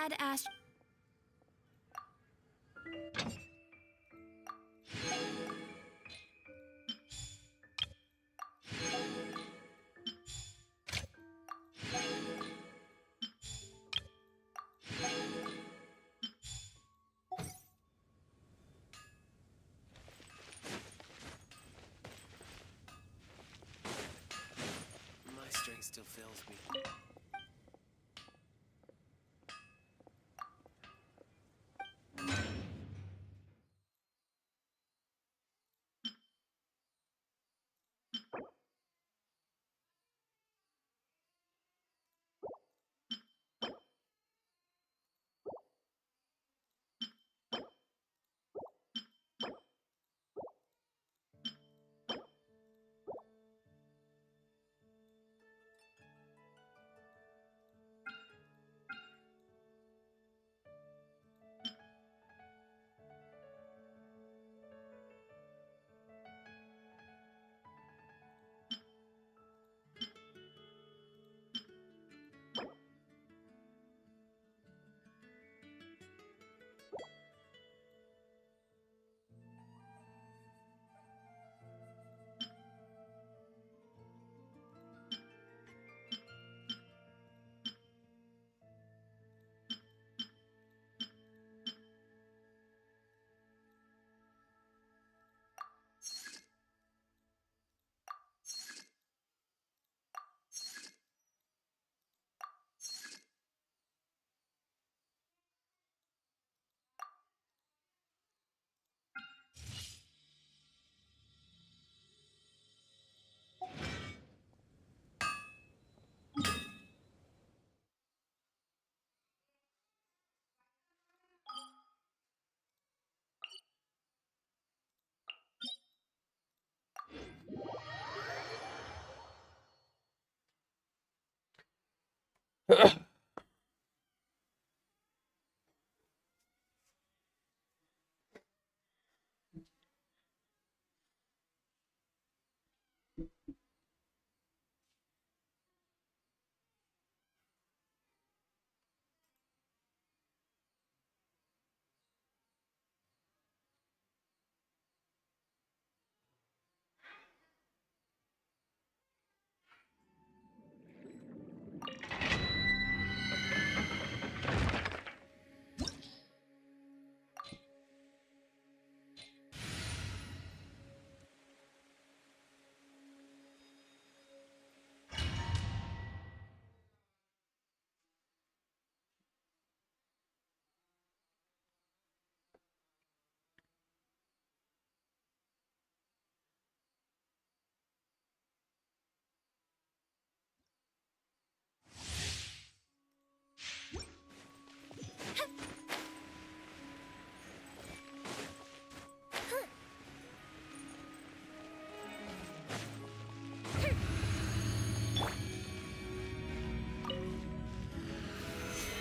Add Ast. My strength still fails me.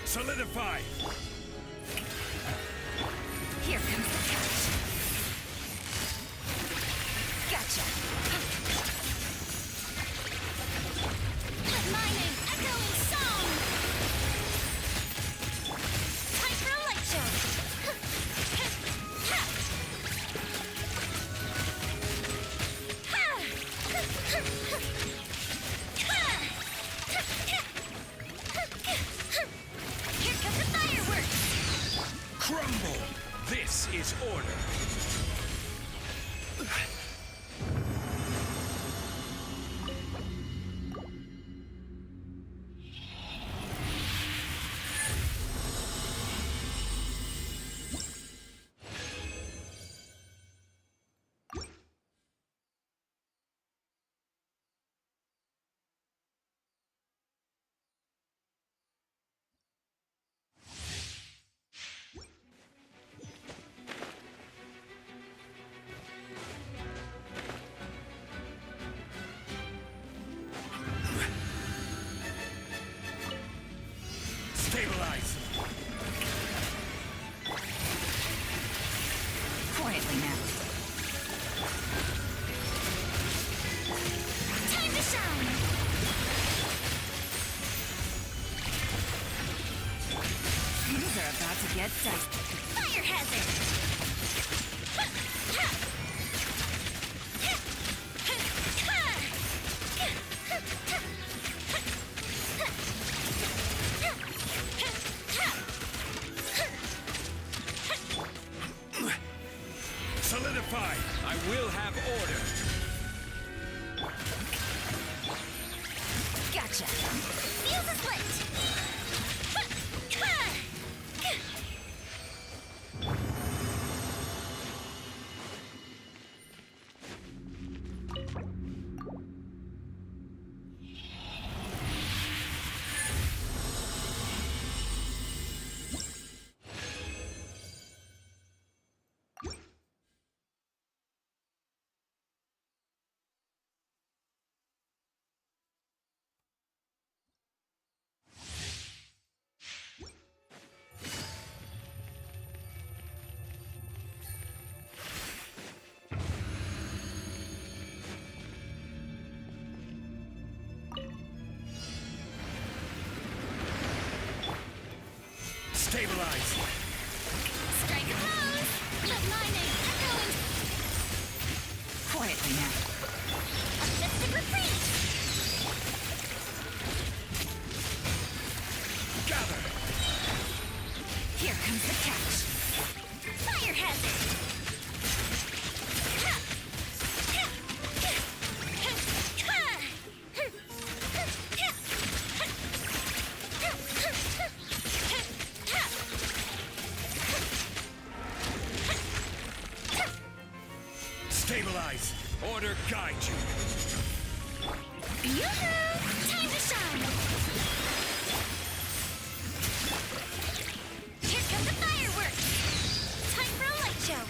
Solidify! Here comes the catch. Gotcha. Let my name echo in song. Time for a light show. Here comes the fireworks. Crumble! This is order. Stabilize! Quietly now. Time to shine. Things are about to get dicey. Fire hazard. Solidify! I will have order. Gotcha. Fuse is lit. Stabilize! Strike a pose. Let my name echo in... Quietly now. A mystic retreat. Gather! Here comes the catch. Fire hazard. Stabilize! Order guide you! Yoo-hoo! Time to shine. Here come the fireworks. Time for a light show.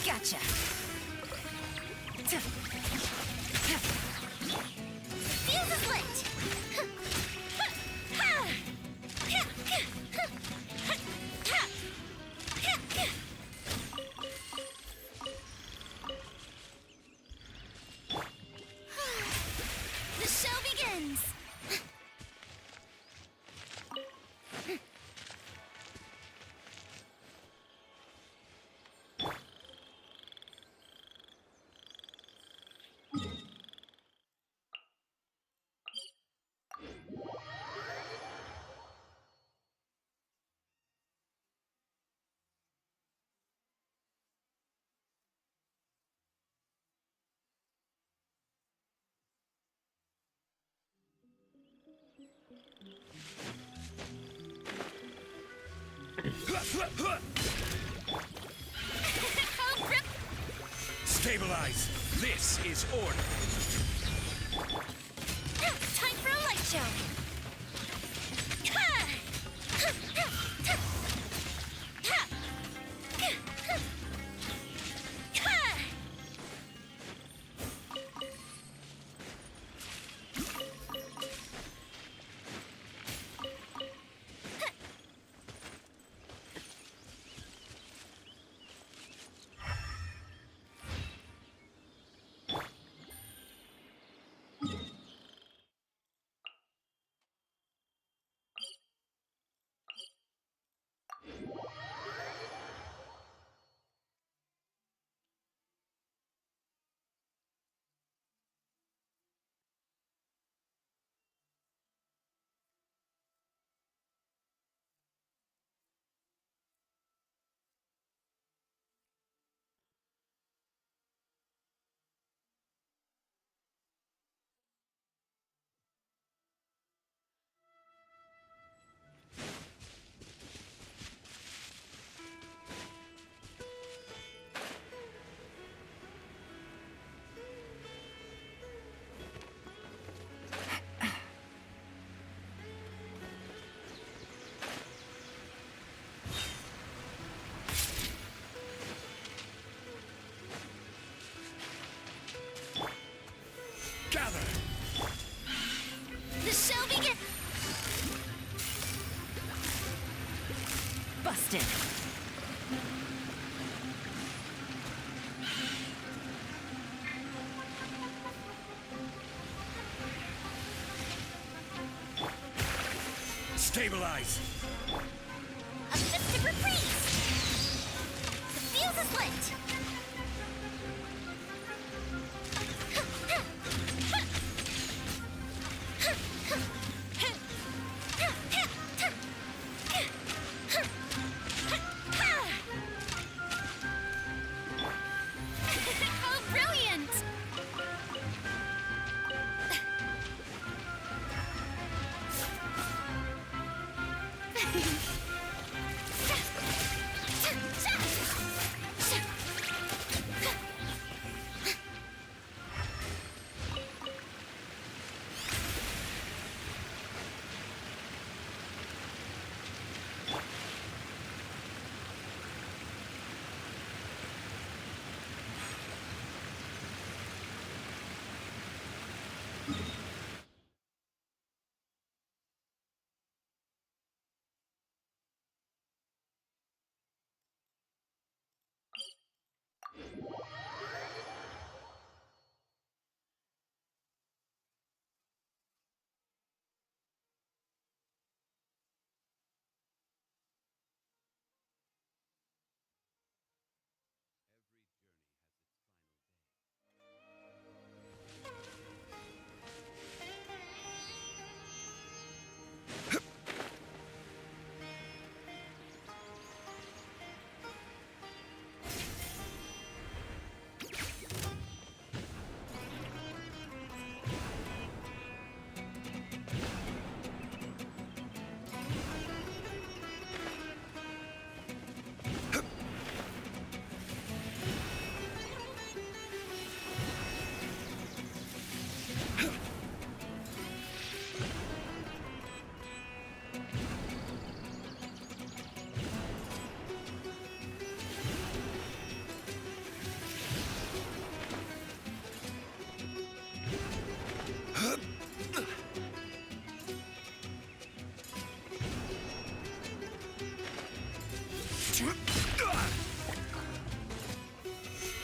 Gotcha. Fuse is lit. The show begins. Oh, grip. Stabilize. This is order. Time for a light show. Stabilize! A festive reprise! The fuse is lit! Oh, brilliant!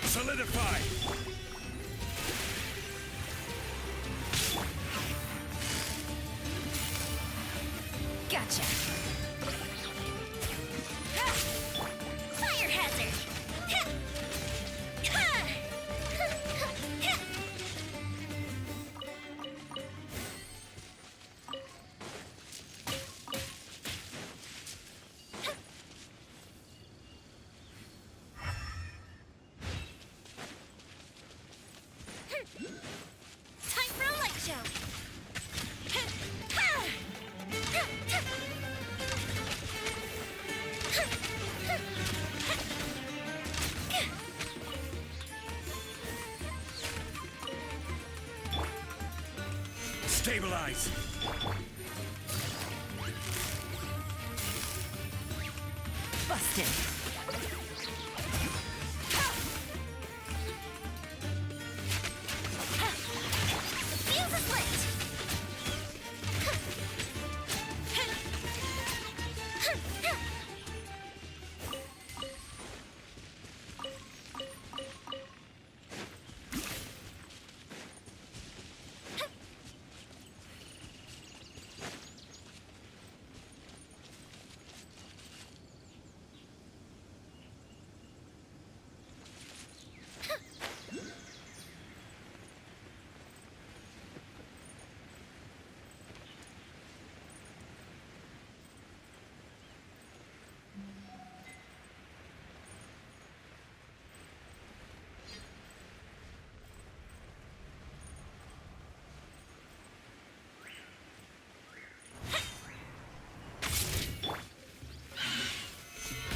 Solidify! Gotcha! Ha! Fire hazard! Ha! Ha! Ha! Time for a light show! Stabilize! Busted! The fuse is lit!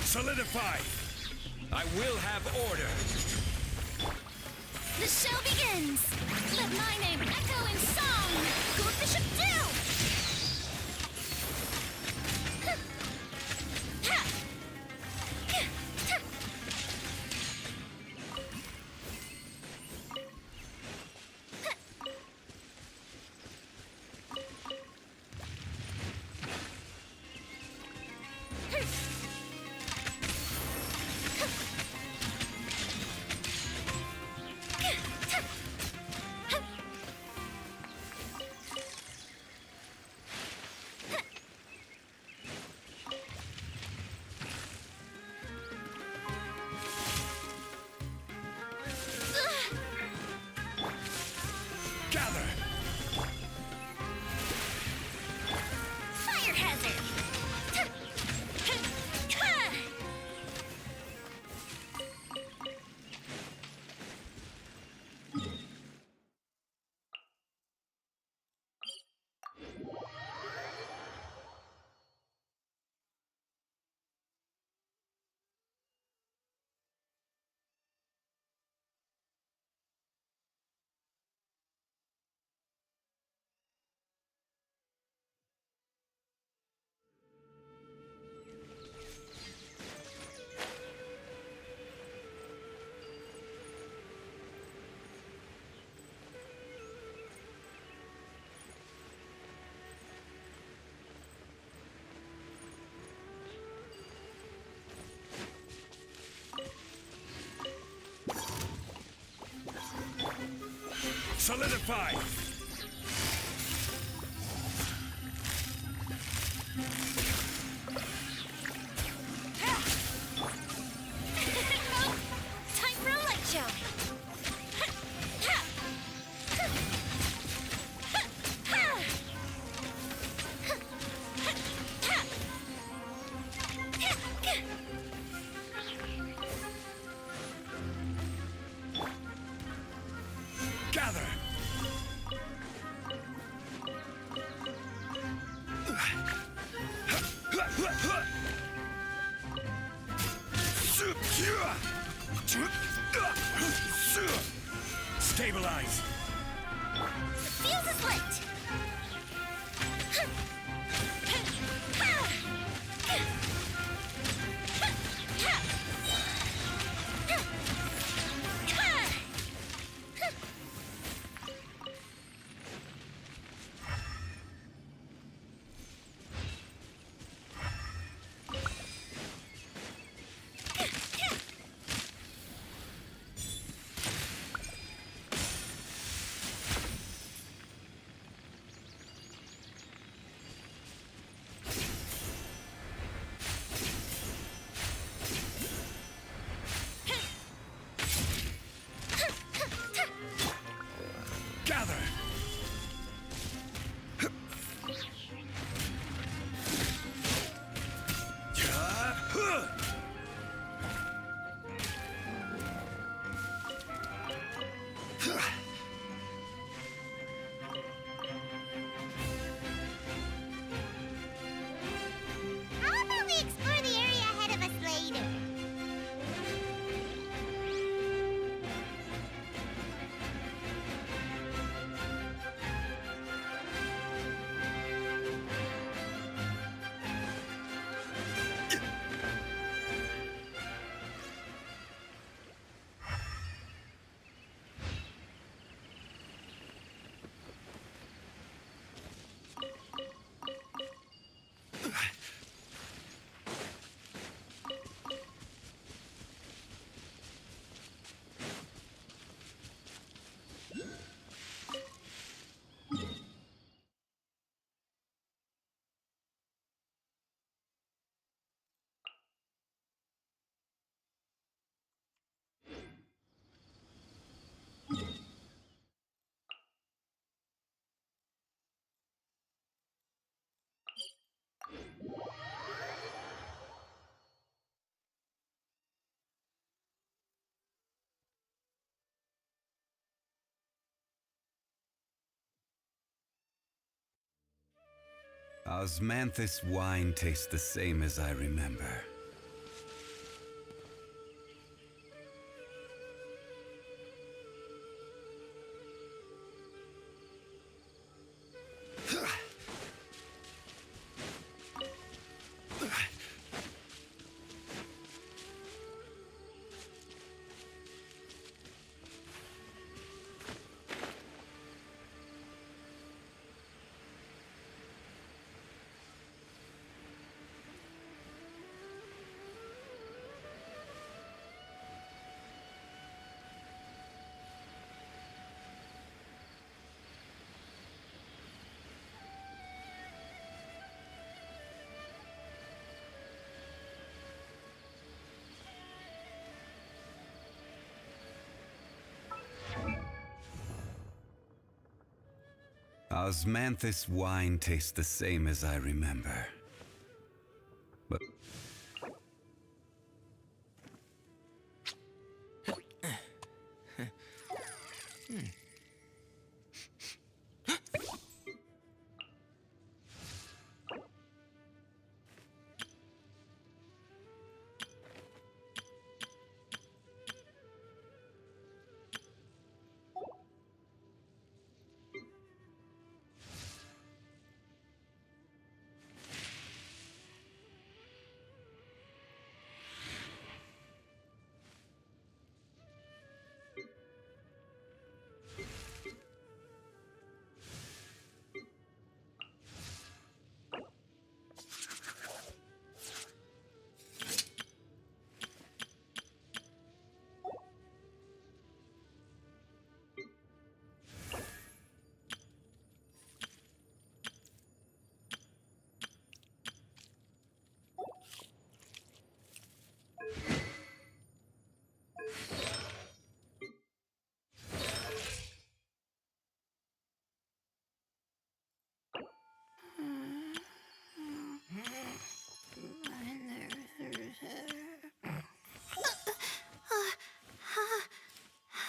Solidify! I will have order! The show begins! Let my name echo in song! Go Bishop do! Solidify! Time for a light show. Gather! Stabilize! Fuse is lit. Gather! How about we explore the area ahead of us later? Osmanthus wine tastes the same as I remember. Osmanthus wine tastes the same as I remember. But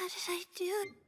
How did I do it?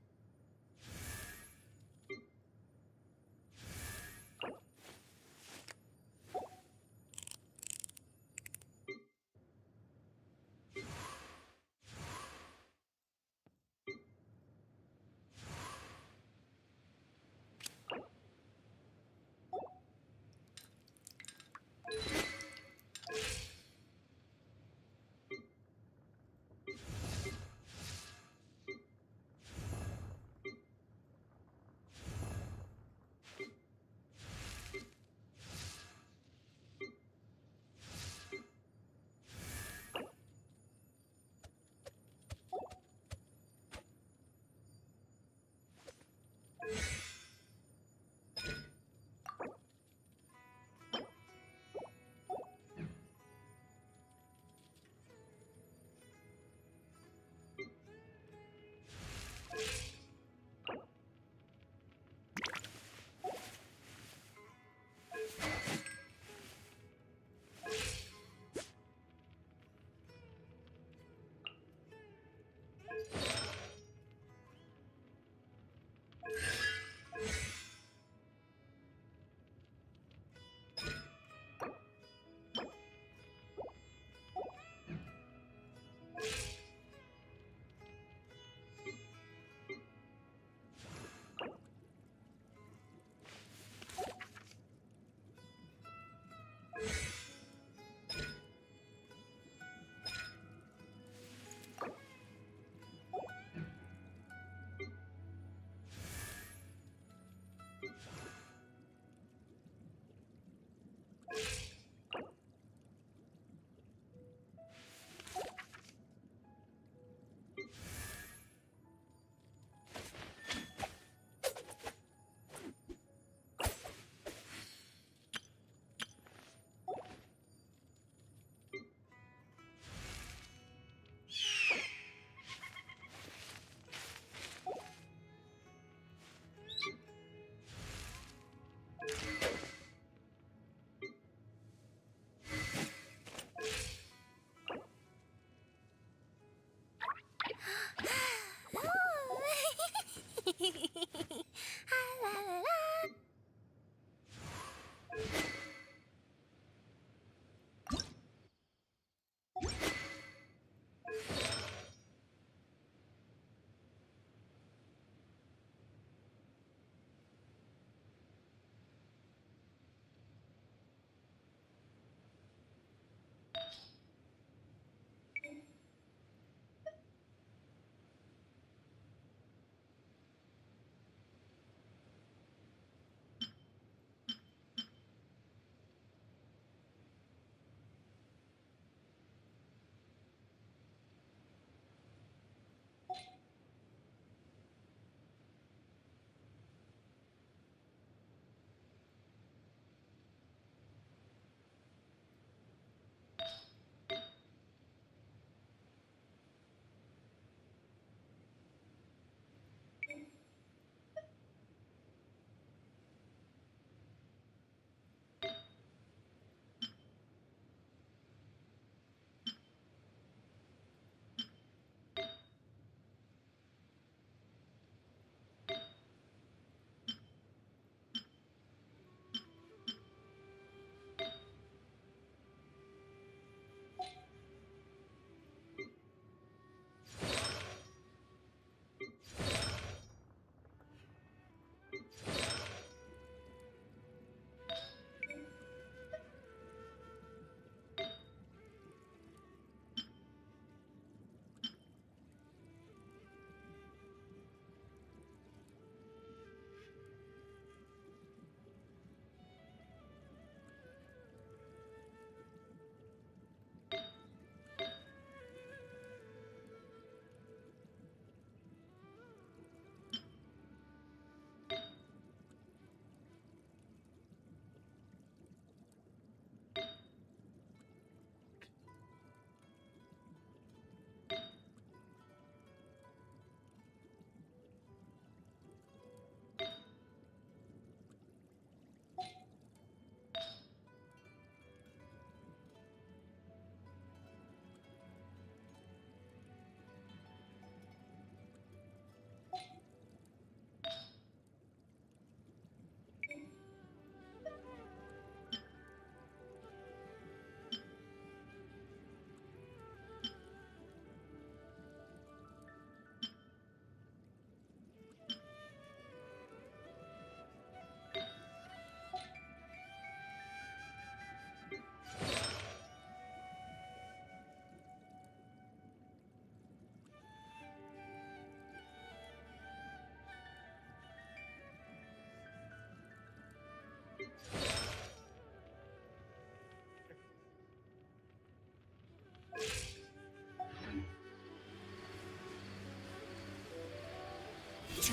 The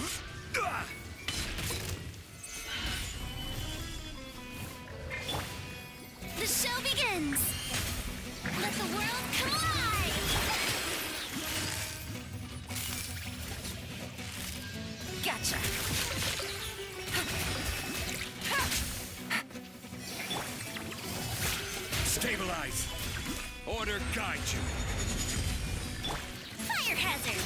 show begins! Let the world collide! Gotcha! Stabilize. Order guide you. Fire hazard!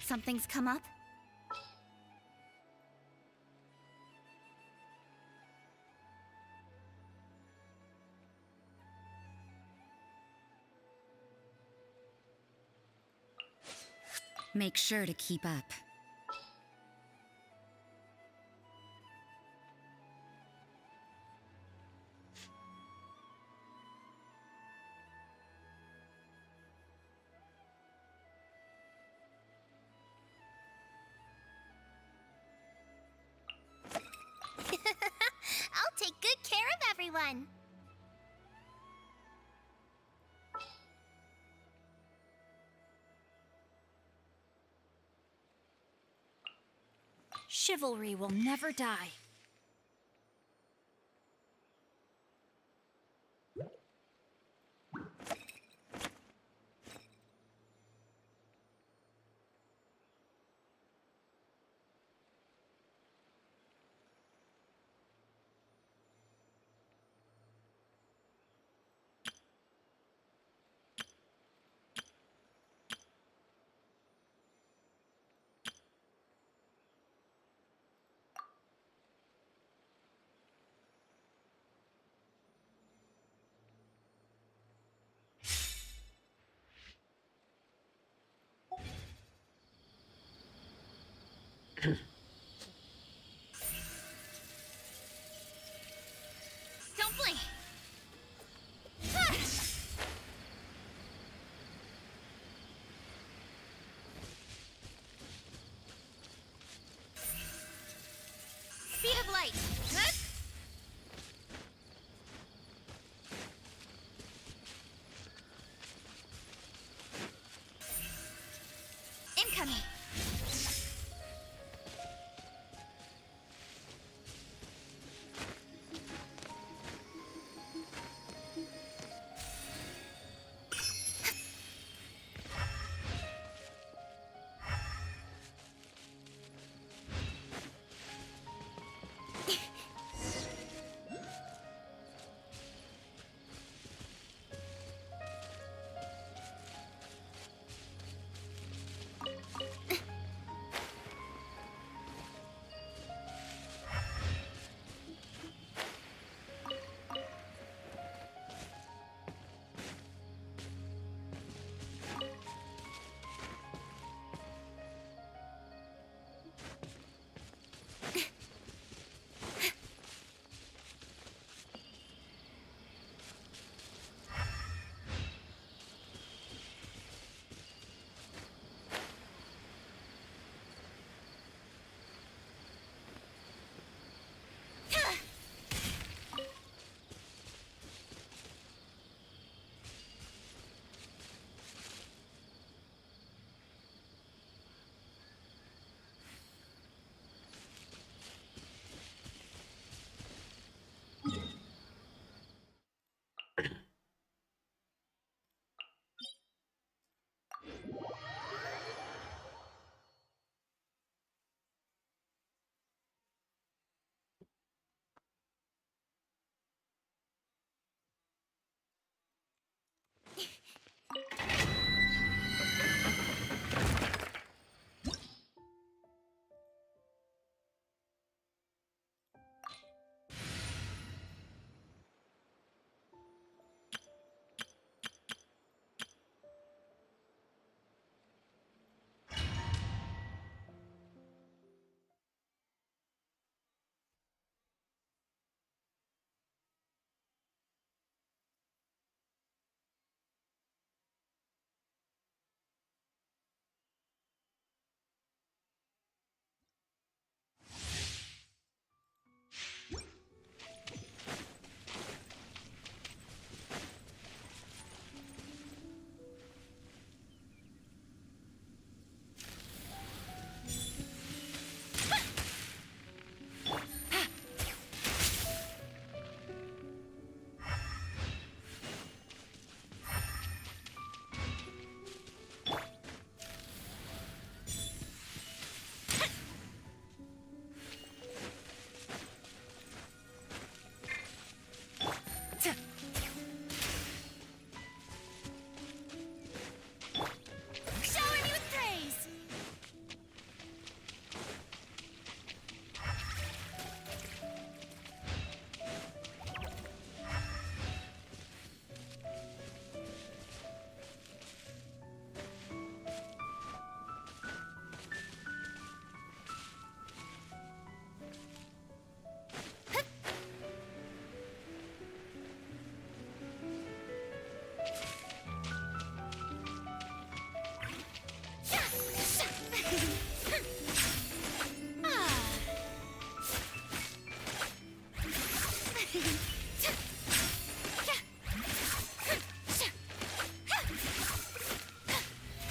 Something's come up? Make sure to keep up. I'll take good care of everyone. Chivalry will never die. Don't blink. Speed of light. Incoming.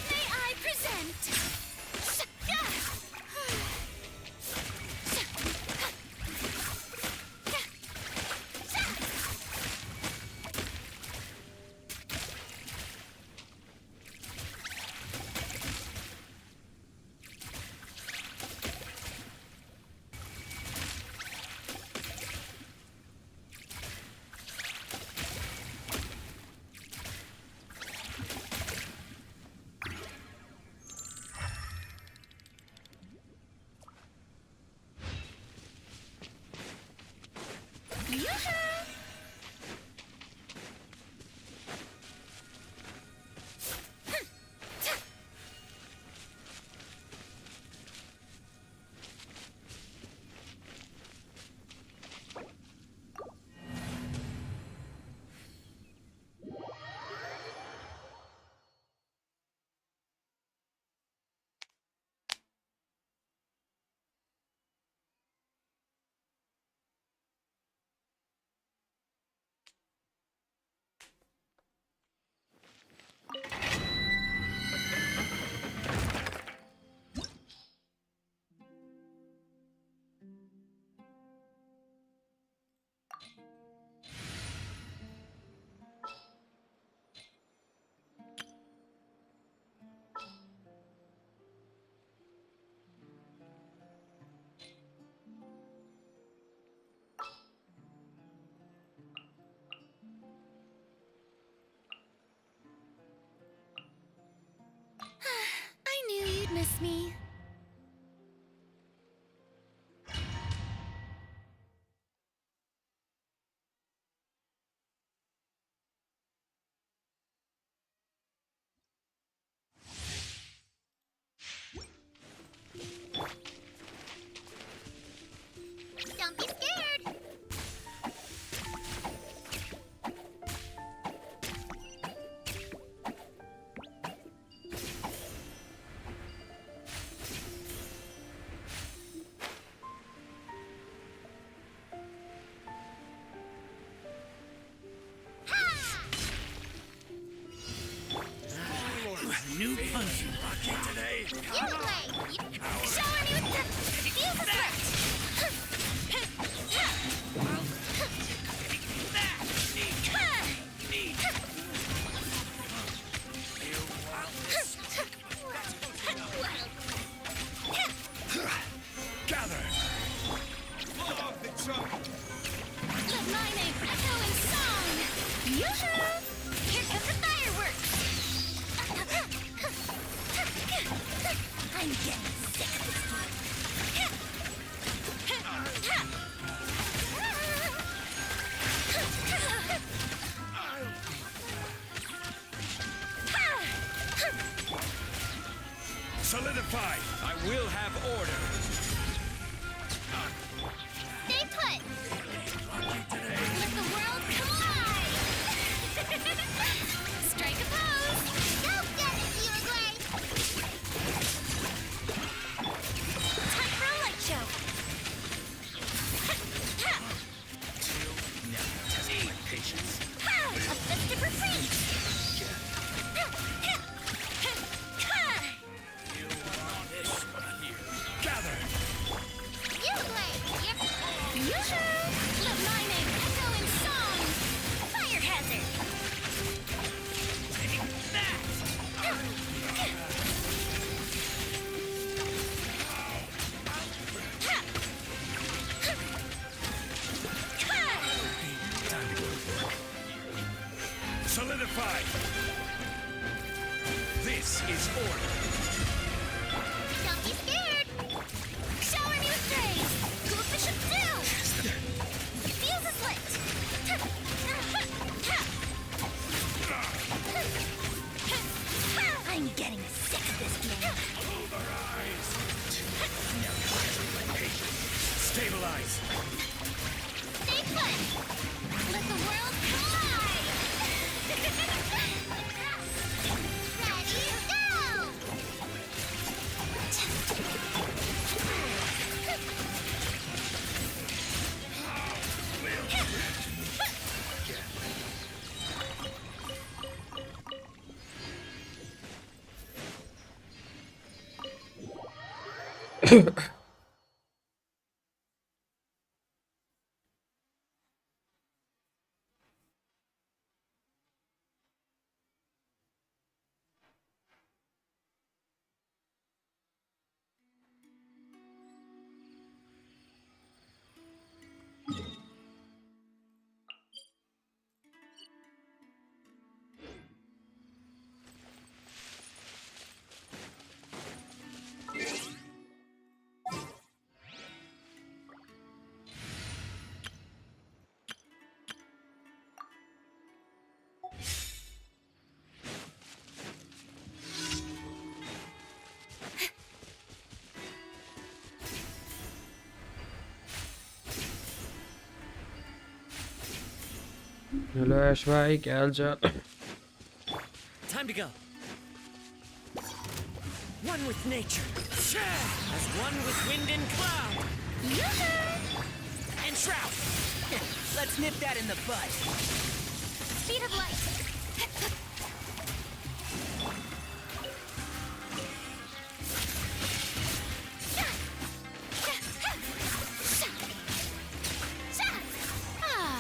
May I present? I knew you'd miss me. Don't be scared. New punch rocket today. You play. Showing you the feel the threat. Gather. Let my name echo in song. Yoo-hoo! Here comes the fireworks. I'm getting sick of this game. Solidify. I will have order. Stay put. Let the world collide. Strike a pose. Go get it, Uruguay. Time for a light show. Test my patience. A festive retreat. Gather. Uruguay. Yep. Yoo-hoo! Let my name echo in song. Fire hazard. Solidify. This is order. Don't be scared. Showing you praise. Cool fish of doom. Fuse is lit. I'm getting sick of this game. Stabilize. Stay put. Let the world collide. Hello Ash भाई, क्या हाल चाल? Time to go. One with nature. As one with wind and cloud. And shroud. Let's nip that in the bud. Speed of light. Ah.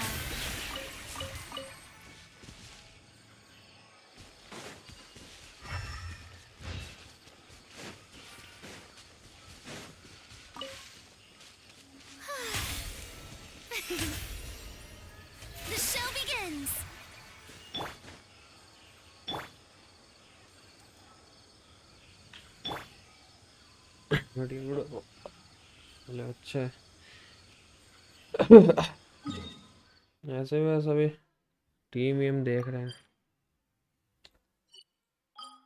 The show begins. बोले अच्छा है। ऐसे बस अभी team Vim देख रहे हैं,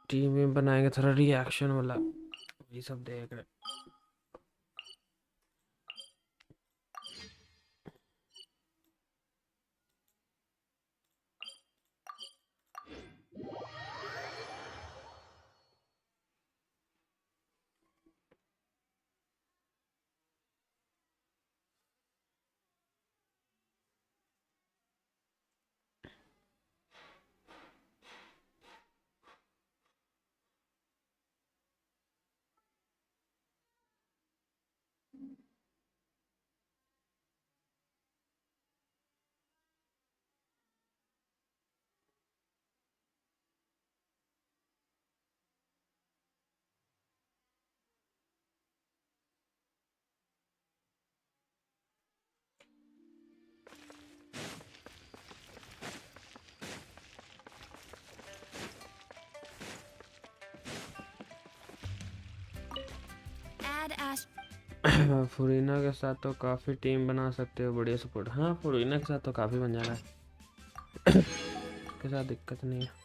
टीम वीम बनाएंगे थोड़ा रिएक्शन वाला, वही सब देख रहे हैं। Add Ash. फुरीना के साथ तो काफ़ी टीम बना सकते हो, बढ़िया सपोर्ट। हाँ, फुरीना के साथ तो काफ़ी बन जाना है। के साथ दिक्कत नहीं है।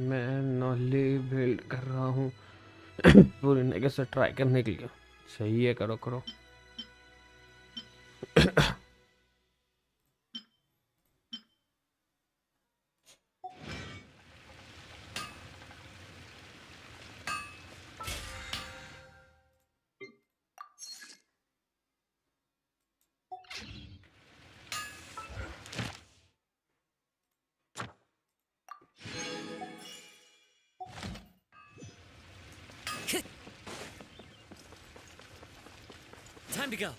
मैं नॉली बिल्ड कर रहा हूँ फुरीना के साथ ट्राई करने के लिए। सही है, करो करो। Time to go.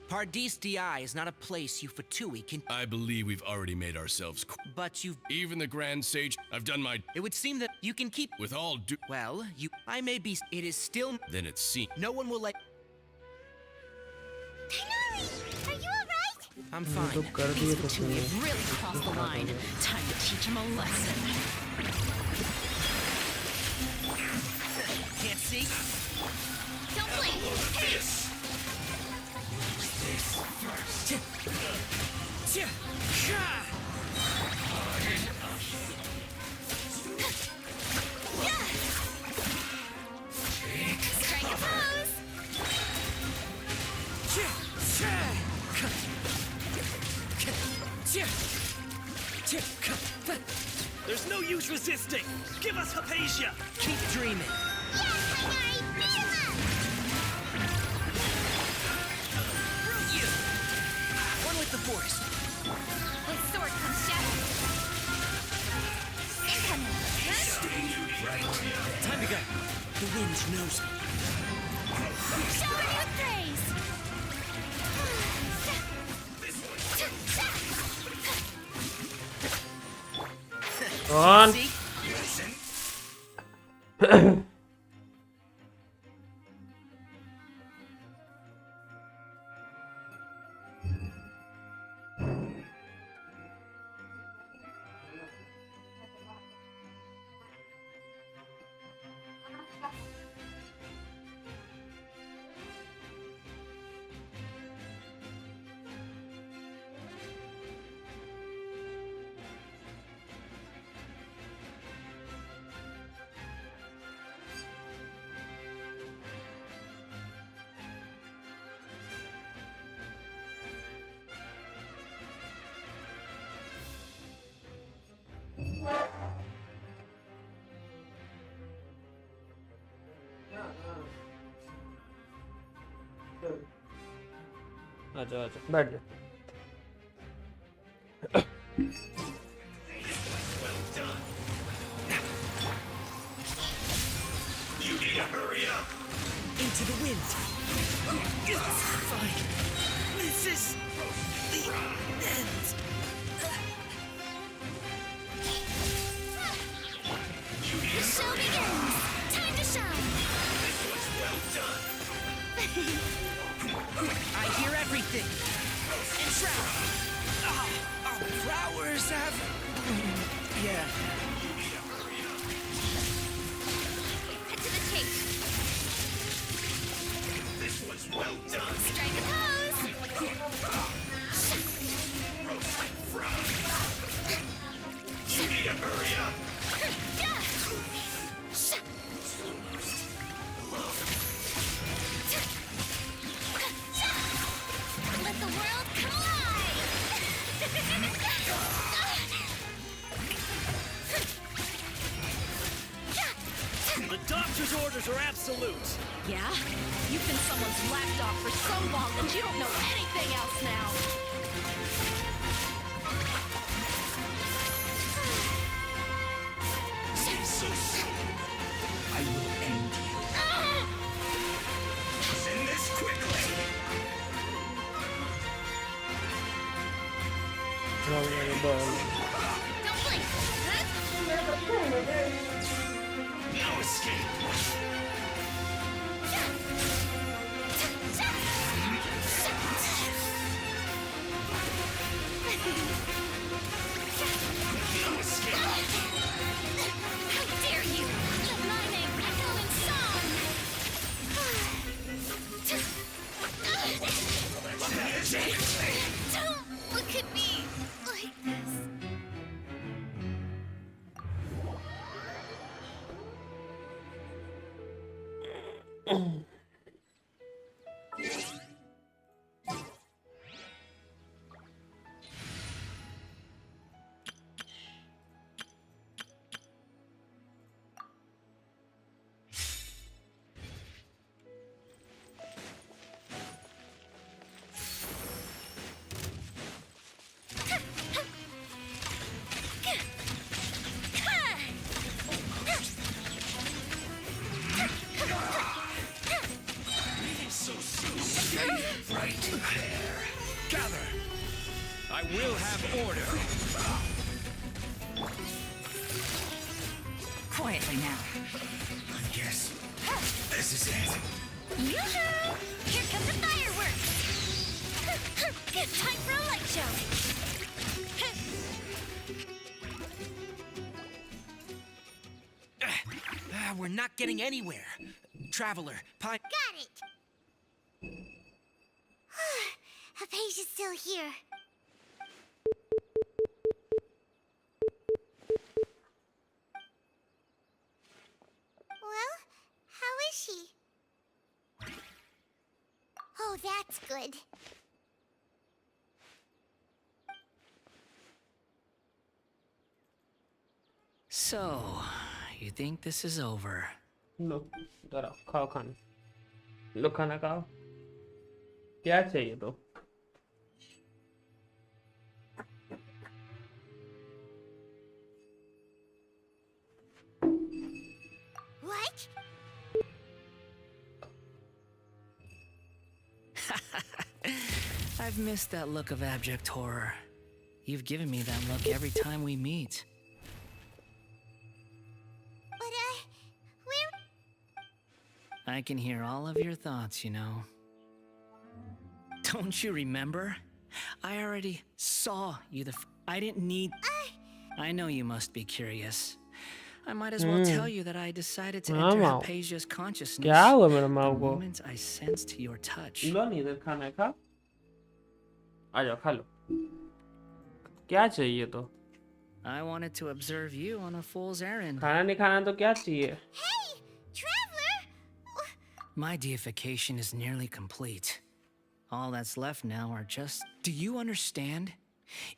Pardis is not a place you Fatui can. I believe we've already made ourselves. But you've. Even the Grand Sage, I've done my. It would seem that you can keep. With all due. Well, you. I may be. It is still. Then it's seen. No one will let. Finale! Are you alright? I'm तो fine. कर दिए तो Fatui have really crossed the line. Time to teach him a lesson. Can't see? Don't blink! Hey! Strike a pose! There's no use resisting. Give us Hypatia. Keep dreaming. Yes, Finale! Beat him up! Through you. One with the force. With sword comes shadow. Incoming! Time to go. The wind knows me. Shower me with praise! on. See? आजा आजा बैठ जा Into the wind. Fine. This is the end. Show begins! Time to shine! I hear everything. Entrap. Our flowers have. Yeah. Head to the tape. This was well done. Strike a pose! You need to hurry up. Let the world come alive! The doctor's orders are absolute. Yeah? You've been someone's lapdog for so long that you don't know anything else now. Jesus. I will end you. Send this quickly. Don't blink! No escape. No escape. How dare you! Let my name echo in song! Don't look at me like this. will have order. Quietly now. I guess this is it. Yoo-hoo! Here come the fireworks! Good time for a light show! We're not getting anywhere. Traveler, Pine. Got it! Apasia's still here. Well, how is she? Oh, that's good. So, you think this is over? लो जरा खाओ खाना लो खाना खाओ क्या चाहिए तो What? I've missed that look of abject horror. You've given me that look every time we meet. But, where? I can hear all of your thoughts, you know. Don't you remember? I already saw you I didn't need... I know you must be curious. I might as well tell you that I decided to enter Wow. Hypatia's consciousness क्या हुआ मेरे the माँ को moment I sensed your touch. लो नहीं इधर खाना है खा आ जाओ खा लो क्या चाहिए तो I wanted to observe you on a fool's errand. खाना नहीं खाना तो क्या चाहिए Hey! Traveler! My deification is nearly complete. All that's left now are just... Do you understand?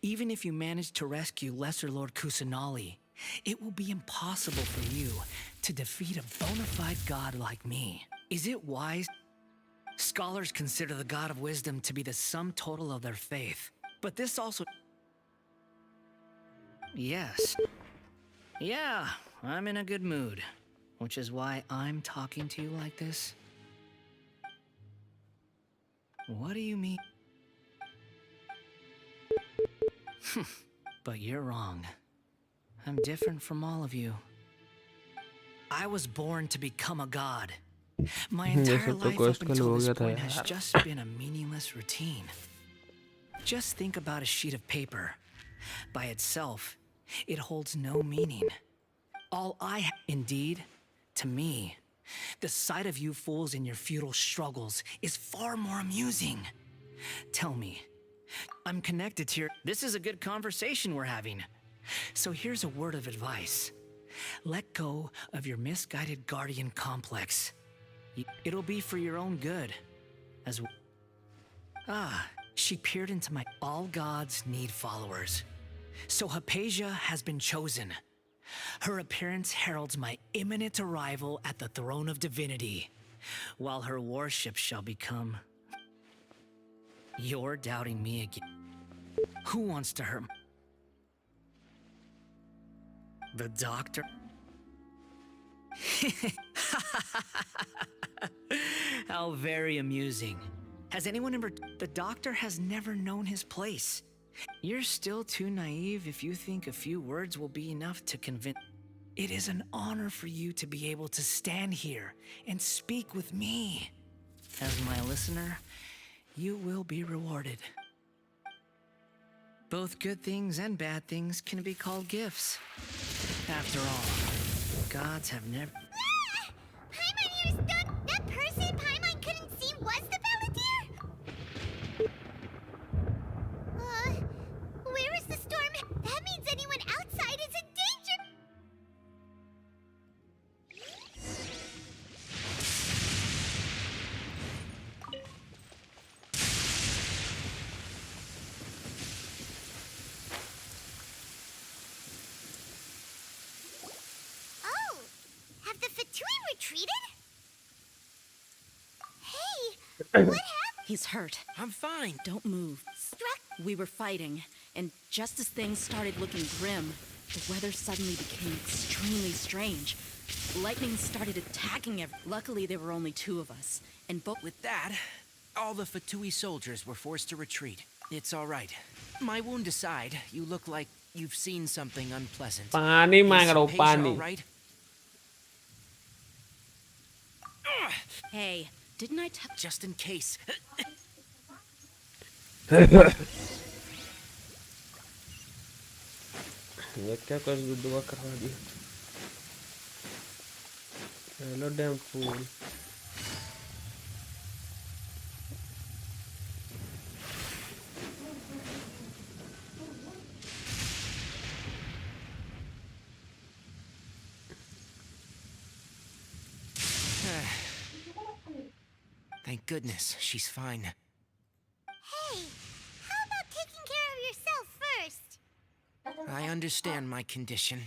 Even if you manage to rescue Lesser Lord Kusanali, it will be impossible for you to defeat a bona fide god like me. Is it wise? Scholars consider the god of wisdom to be the sum total of their faith. But this also... Yes. Yeah, I'm in a good mood. Which is why I'm talking to you like this. What do you mean? But you're wrong. I'm different from all of you. I was born to become a god. My entire सब तो life quest up का until हो this गया था point has यार just been a meaningless routine. Just think about a sheet of paper. By itself, it holds no meaning. Indeed, to me, the sight of you fools in your futile struggles is far more amusing. Tell me, I'm connected to your... This is a good conversation we're having. So here's a word of advice. Let go of your misguided guardian complex. It'll be for your own good. As well. She peered into my... All gods need followers. So Hypatia has been chosen. Her appearance heralds my imminent arrival at the throne of divinity, while her worship shall become... You're doubting me again. Who wants to hurt... The doctor? How very amusing. Has anyone ever... The doctor has never known his place. You're still too naive if you think a few words will be enough to convince... It is an honor for you to be able to stand here and speak with me. As my listener, you will be rewarded. Both good things and bad things can be called gifts. After all, gods have never... Paimon here's done! That person Paimon couldn't see was the Palantir? Where is the storm? That means anyone outside is in danger! Oh! Have the Fatui retreated? Hey! What happened? He's hurt. I'm fine. Don't move. Struck? We were fighting, and just as things started looking grim, the weather suddenly became extremely strange. Lightning started attacking Luckily, there were only two of us, and both... With that, all the Fatui soldiers were forced to retreat. It's all right. My wound aside, you look like you've seen something unpleasant. पानी मांग रहा हूँ Is Hypatia पानी. all right? Hey, didn't I tell? Just in case. ये क्या कर दुआ करवा दी. Hello damn fool. Thank goodness, she's fine. Hey, how about taking care of yourself first? I understand my condition.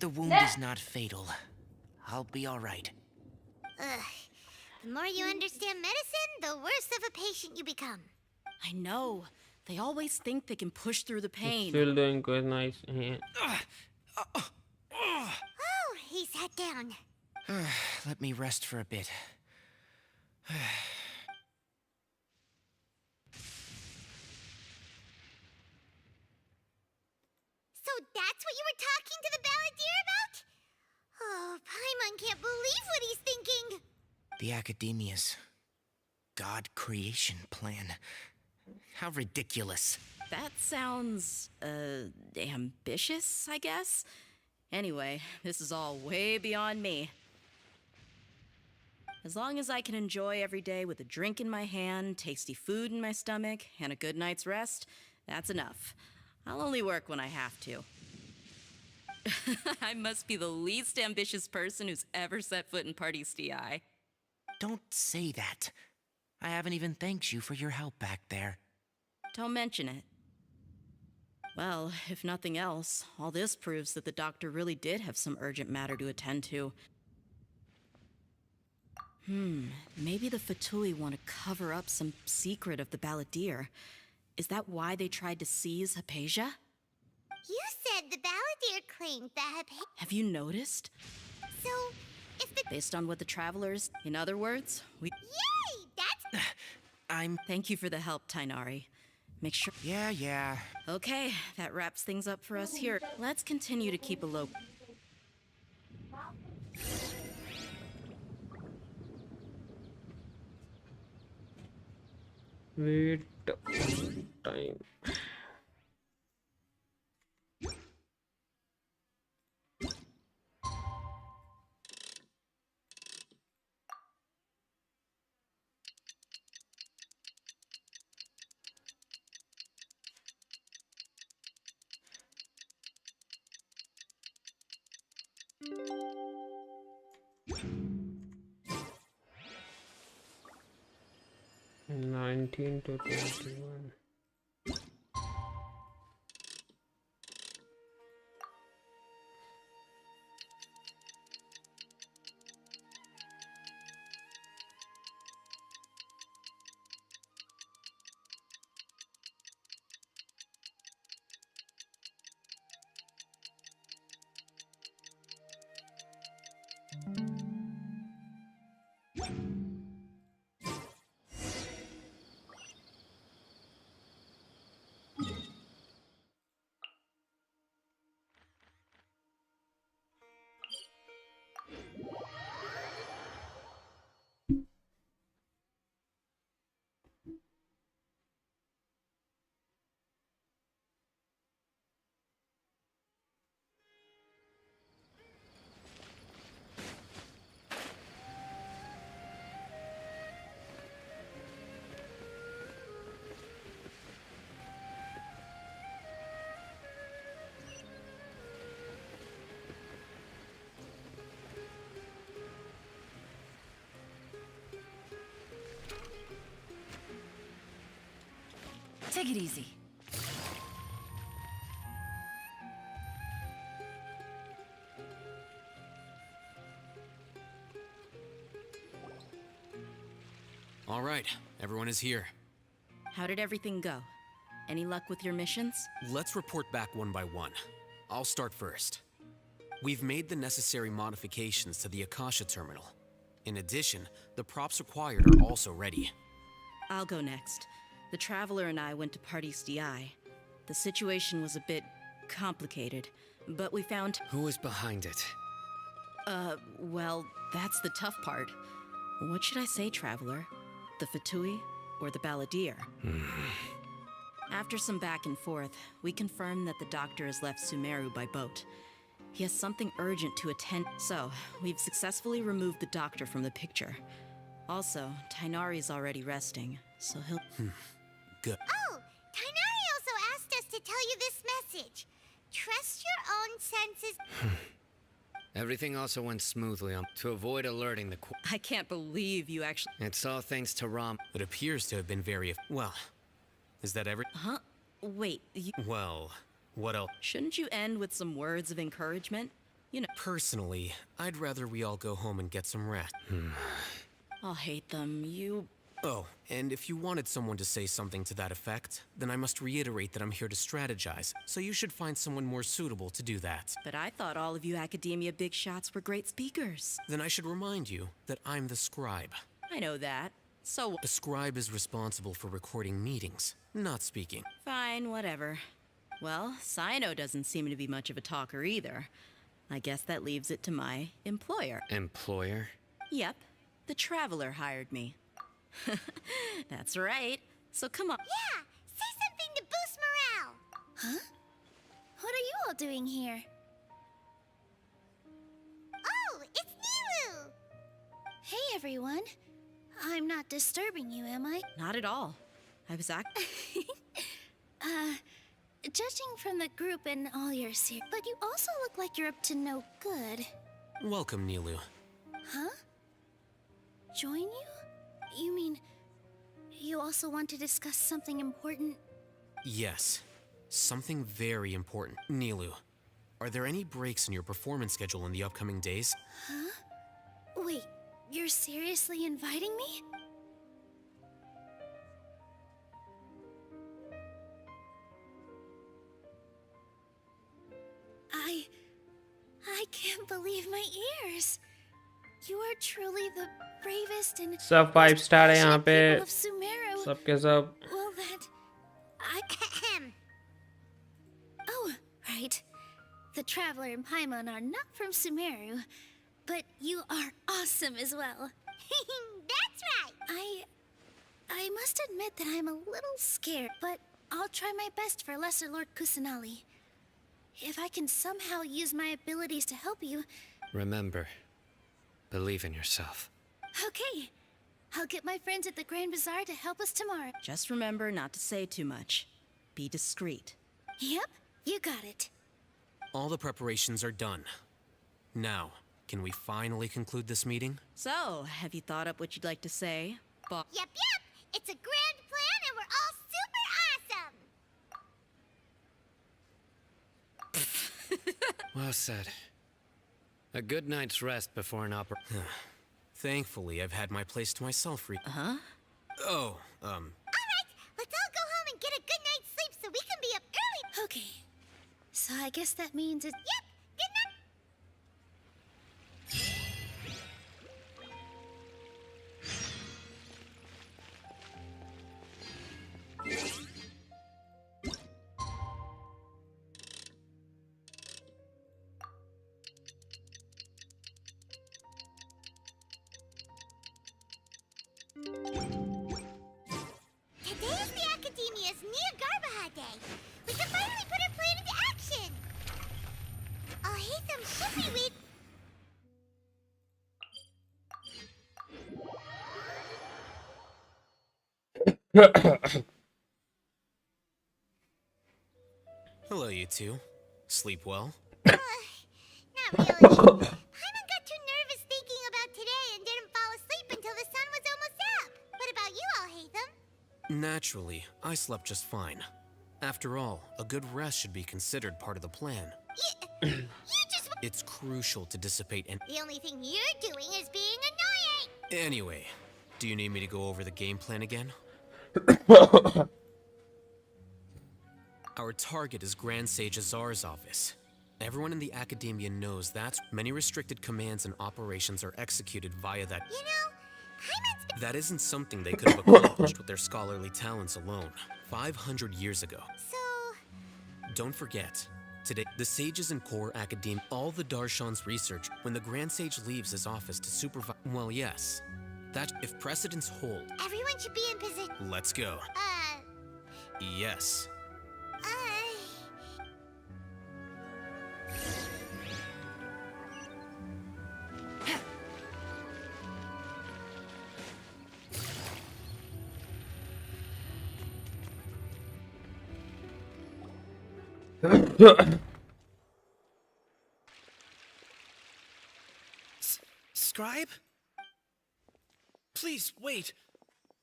The wound is not fatal. I'll be all right. Ugh. The more you understand medicine, the worse of a patient you become. I know. They always think they can push through the pain. Still doing quite nice. Oh, he sat down. Let me rest for a bit. So that's what you were talking to the balladeer about? Oh, Paimon can't believe what he's thinking. The Academia's God creation plan. How ridiculous. That sounds, ambitious, I guess? Anyway, this is all way beyond me. As long as I can enjoy every day with a drink in my hand, tasty food in my stomach, and a good night's rest, that's enough. I'll only work when I have to. I must be the least ambitious person who's ever set foot in Party's DI. Don't say that. I haven't even thanked you for your help back there. Don't mention it. Well, if nothing else, all this proves that the doctor really did have some urgent matter to attend to. Maybe the Fatui want to cover up some secret of the balladeer. Is that why they tried to seize Hypatia? You said the balladeer claimed that Have you noticed? So, if the... Based on what the travelers... In other words, we... Yay! That's... Thank you for the help, Tainari. Make sure... Yeah. Okay, that wraps things up for us here. Let's continue to keep a low... Wait time. To 21. Take it easy. All right, everyone is here. How did everything go? Any luck with your missions? Let's report back one by one. I'll start first. We've made the necessary modifications to the Akasha terminal. In addition, the props required are also ready. I'll go next. The Traveler and I went to Party's DI. The situation was a bit complicated, but we found... Who was behind it? Well, that's the tough part. What should I say, Traveler? The Fatui or the Balladeer? After some back and forth, we confirmed that the doctor has left Sumeru by boat. He has something urgent to attend, so we've successfully removed the doctor from the picture. Also, Tainari's already resting, so he'll... Good. Oh, Tainari also asked us to tell you this message. Trust your own senses. Everything also went smoothly to avoid alerting the I can't believe you actually... It's all thanks to Rom. It appears to have been very... Well, is that every... Huh? Wait, Well, what else? shouldn't you end with some words of encouragement? You know, Personally, I'd rather we all go home and get some rest. I'll hate them. You... Oh, and if you wanted someone to say something to that effect, then I must reiterate that I'm here to strategize, so you should find someone more suitable to do that. But I thought all of you academia big shots were great speakers. Then I should remind you that I'm the scribe. I know that. So... A scribe is responsible for recording meetings, not speaking. Fine, whatever. Well, Sino doesn't seem to be much of a talker either. I guess that leaves it to my employer. Employer? Yep, the Traveler hired me. That's right. So come on. Yeah, say something to boost morale. Huh? What are you all doing here? Oh, it's Nilu! Hey, everyone. I'm not disturbing you, am I? Not at all. I was Judging from the group and all your but you also look like you're up to no good. Welcome, Nilu. Huh? Join you? You mean, you also want to discuss something important? Yes, something very important. Nilu, are there any breaks in your performance schedule in the upcoming days? Huh? Wait, you're seriously inviting me? I can't believe my ears. You are truly the bravest and सब 5 star है यहाँ पे people of Sumeru. सबके सब Well, that I Oh, right. The Traveler and Paimon are not from Sumeru, but you are awesome as well. That's right. I must admit that I'm a little scared, but I'll try my best for Lesser Lord Kusanali. If I can somehow use my abilities to help you... Remember, believe in yourself. Okay. I'll get my friends at the Grand Bazaar to help us tomorrow. Just remember not to say too much. Be discreet. Yep, you got it. All the preparations are done. Now, can we finally conclude this meeting? So, have you thought up what you'd like to say? Yep. It's a grand plan and we're all super awesome. Well said. A good night's rest before an opera. Thankfully, I've had my place to myself Huh? Oh, All right, let's all go home and get a good night's sleep so we can be up early. Okay. So I guess that means it's... Yep, good night. Today is the Academia's near BAHOT Day. We can finally put our plan into action. I'll hate them shippy with... hello, you two. Sleep well? Not really. Paimon got too nervous thinking about today and didn't fall asleep until the sun was almost up. What about you, Alhaitham? Naturally, I slept just fine. After all, a good rest should be considered part of the plan. You just... It's crucial to dissipate and... The only thing you're doing is being annoying. Anyway, do you need me to go over the game plan again? Our target is Grand Sage Azar's office. Everyone in the Academia knows that many restricted commands and operations are executed via that. You know, Paimon's been That isn't something they could have accomplished with their scholarly talents alone 500 years ago. So, Don't forget, today, the sages in core academia, all the Darshan's research, when the Grand Sage leaves his office to supervise. Well, yes. That, if precedents hold, everyone should be in position. let's go. Yes. Scribe? Please, wait.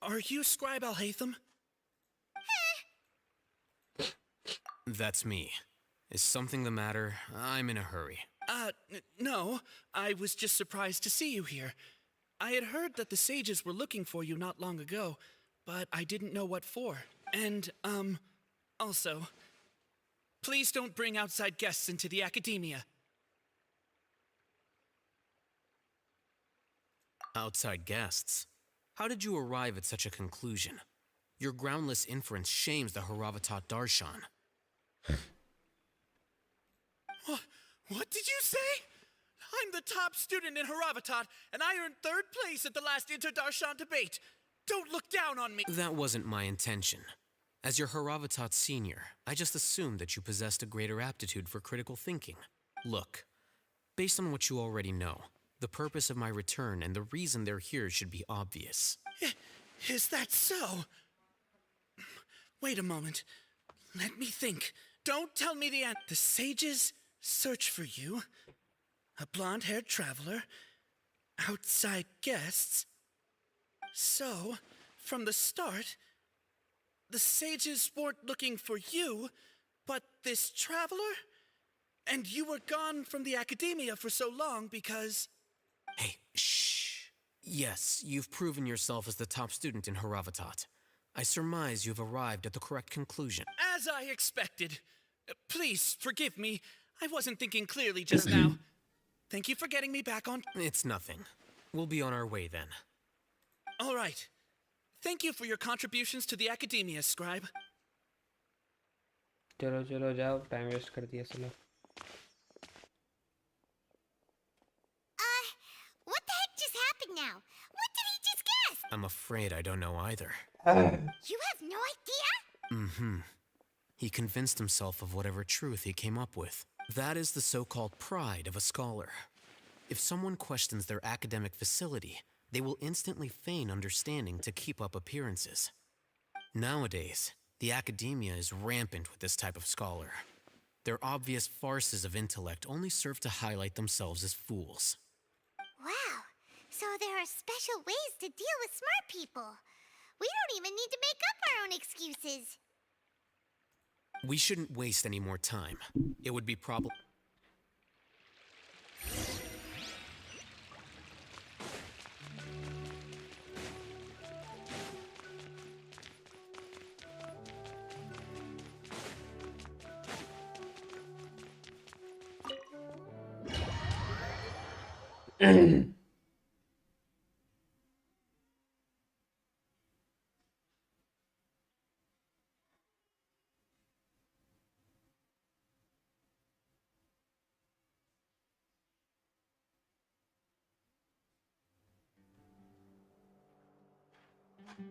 Are you Scribe Alhaitham? That's me. Is something the matter? I'm in a hurry. No. I was just surprised to see you here. I had heard that the sages were looking for you not long ago, but I didn't know what for. And, also, please don't bring outside guests into the academia. Outside guests? How did you arrive at such a conclusion? Your groundless inference shames the Haravatat Darshan. What did you say? I'm the top student in Haravatat, and I earned 3rd place at the last Inter-Darshan debate. Don't look down on me. That wasn't my intention. As your Haravatat senior, I just assumed that you possessed a greater aptitude for critical thinking. Look, based on what you already know, the purpose of my return and the reason they're here should be obvious. Is that so? Wait a moment. Let me think. Don't tell me the answer. The sages search for you. A blonde-haired traveler. Outside guests. So, from the start, the sages weren't looking for you, but this traveler? And you were gone from the academia for so long because... Hey, shh. Yes, you've proven yourself as the top student in Haravatat. I surmise you've arrived at the correct conclusion. As I expected. Please, forgive me. I wasn't thinking clearly just now. Thank you for getting me back on... It's nothing. We'll be on our way then. All right. Thank you for your contributions to the academia, Scribe. चलो चलो जाओ time waste कर दिया चलो What the heck just happened now? What did he just guess? I'm afraid I don't know either. You have no idea? Mm-hmm. He convinced himself of whatever truth he came up with. That is the so-called pride of a scholar. If someone questions their academic facility, they will instantly feign understanding to keep up appearances. Nowadays, the academia is rampant with this type of scholar. Their obvious farces of intellect only serve to highlight themselves as fools. Wow. So there are special ways to deal with smart people. We don't even need to make up our own excuses. We shouldn't waste any more time. It would be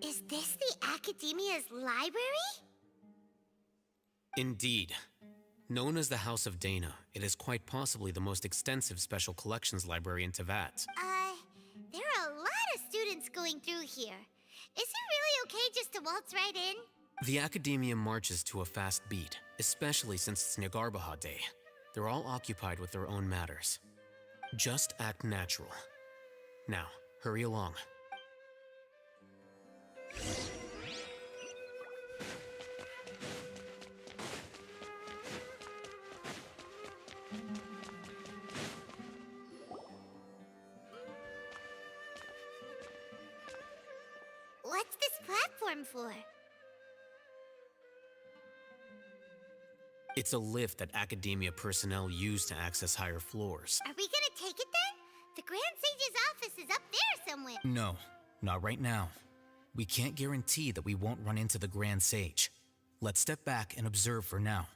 Is this the academia's library? Indeed. Known as the House of Dana, it is quite possibly the most extensive special collections library in Teyvat. There are a lot of students going through here. Is it really okay just to waltz right in? The academia marches to a fast beat, especially since it's Nagarbaha Day. They're all occupied with their own matters. Just act natural. Now, hurry along. What's this platform for? It's a lift that academia personnel use to access higher floors. Are we gonna take it then? The Grand Sage's office is up there somewhere. No, Not right now. We can't guarantee that we won't run into the Grand Sage. Let's step back and observe for now.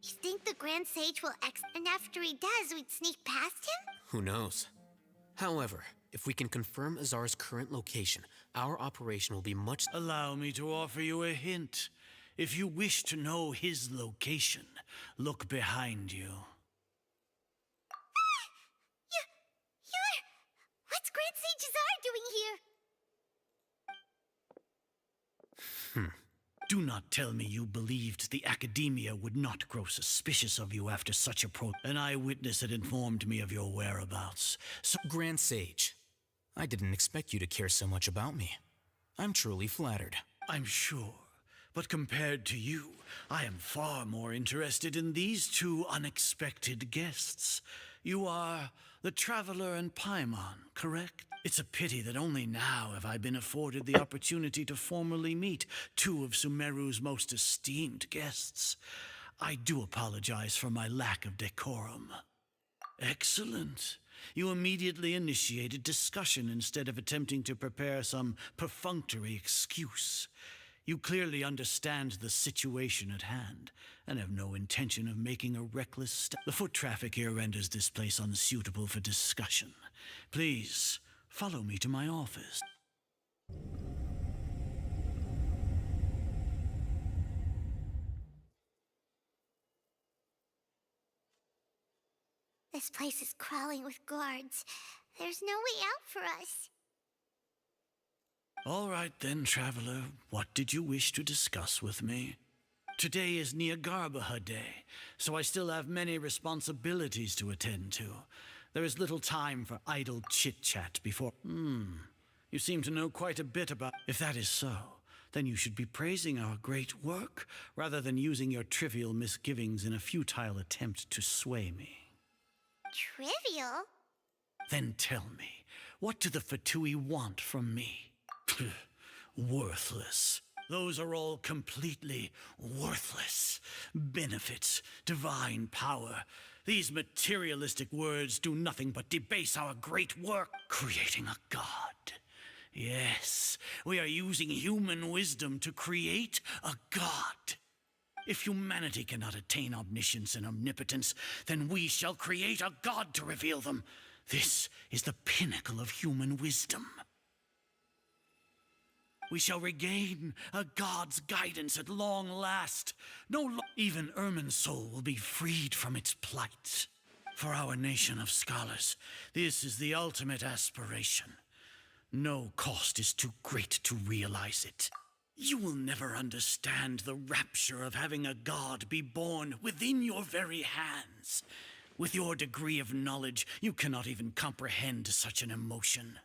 You think the Grand Sage will and after he does, we'd sneak past him? Who knows? However, if we can confirm Azar's current location, our operation will be much... Allow me to offer you a hint. If you wish to know his location, look behind you. You're... What's Grand Sage Azar doing here? Do not tell me you believed the Academia would not grow suspicious of you after such a An eyewitness had informed me of your whereabouts. So, Grand Sage, I didn't expect you to care so much about me. I'm truly flattered. I'm sure. But compared to you, I am far more interested in these two unexpected guests. You are the Traveler and Paimon, correct? It's a pity that only now have I been afforded the opportunity to formally meet two of Sumeru's most esteemed guests. I do apologize for my lack of decorum. Excellent. You immediately initiated discussion instead of attempting to prepare some perfunctory excuse. You clearly understand the situation at hand, and have no intention of making a reckless step. The foot traffic here renders this place unsuitable for discussion. Please, follow me to my office. This place is crawling with guards. There's no way out for us. All right then, Traveler. What did you wish to discuss with me? Today is Niagarabaha Day, so I still have many responsibilities to attend to. There is little time for idle chit-chat before... You seem to know quite a bit about... If that is so, then you should be praising our great work, rather than using your trivial misgivings in a futile attempt to sway me. Trivial? Then tell me, what do the Fatui want from me? Worthless. Those are all completely worthless. Benefits, divine power. These materialistic words do nothing but debase our great work, creating a god. Yes, we are using human wisdom to create a god. If humanity cannot attain omniscience and omnipotence, then we shall create a god to reveal them. This is the pinnacle of human wisdom. We shall regain a god's guidance at long last. Even Irminsul will be freed from its plight. For our nation of scholars, this is the ultimate aspiration. No cost is too great to realize it. You will never understand the rapture of having a god be born within your very hands. With your degree of knowledge, you cannot even comprehend such an emotion.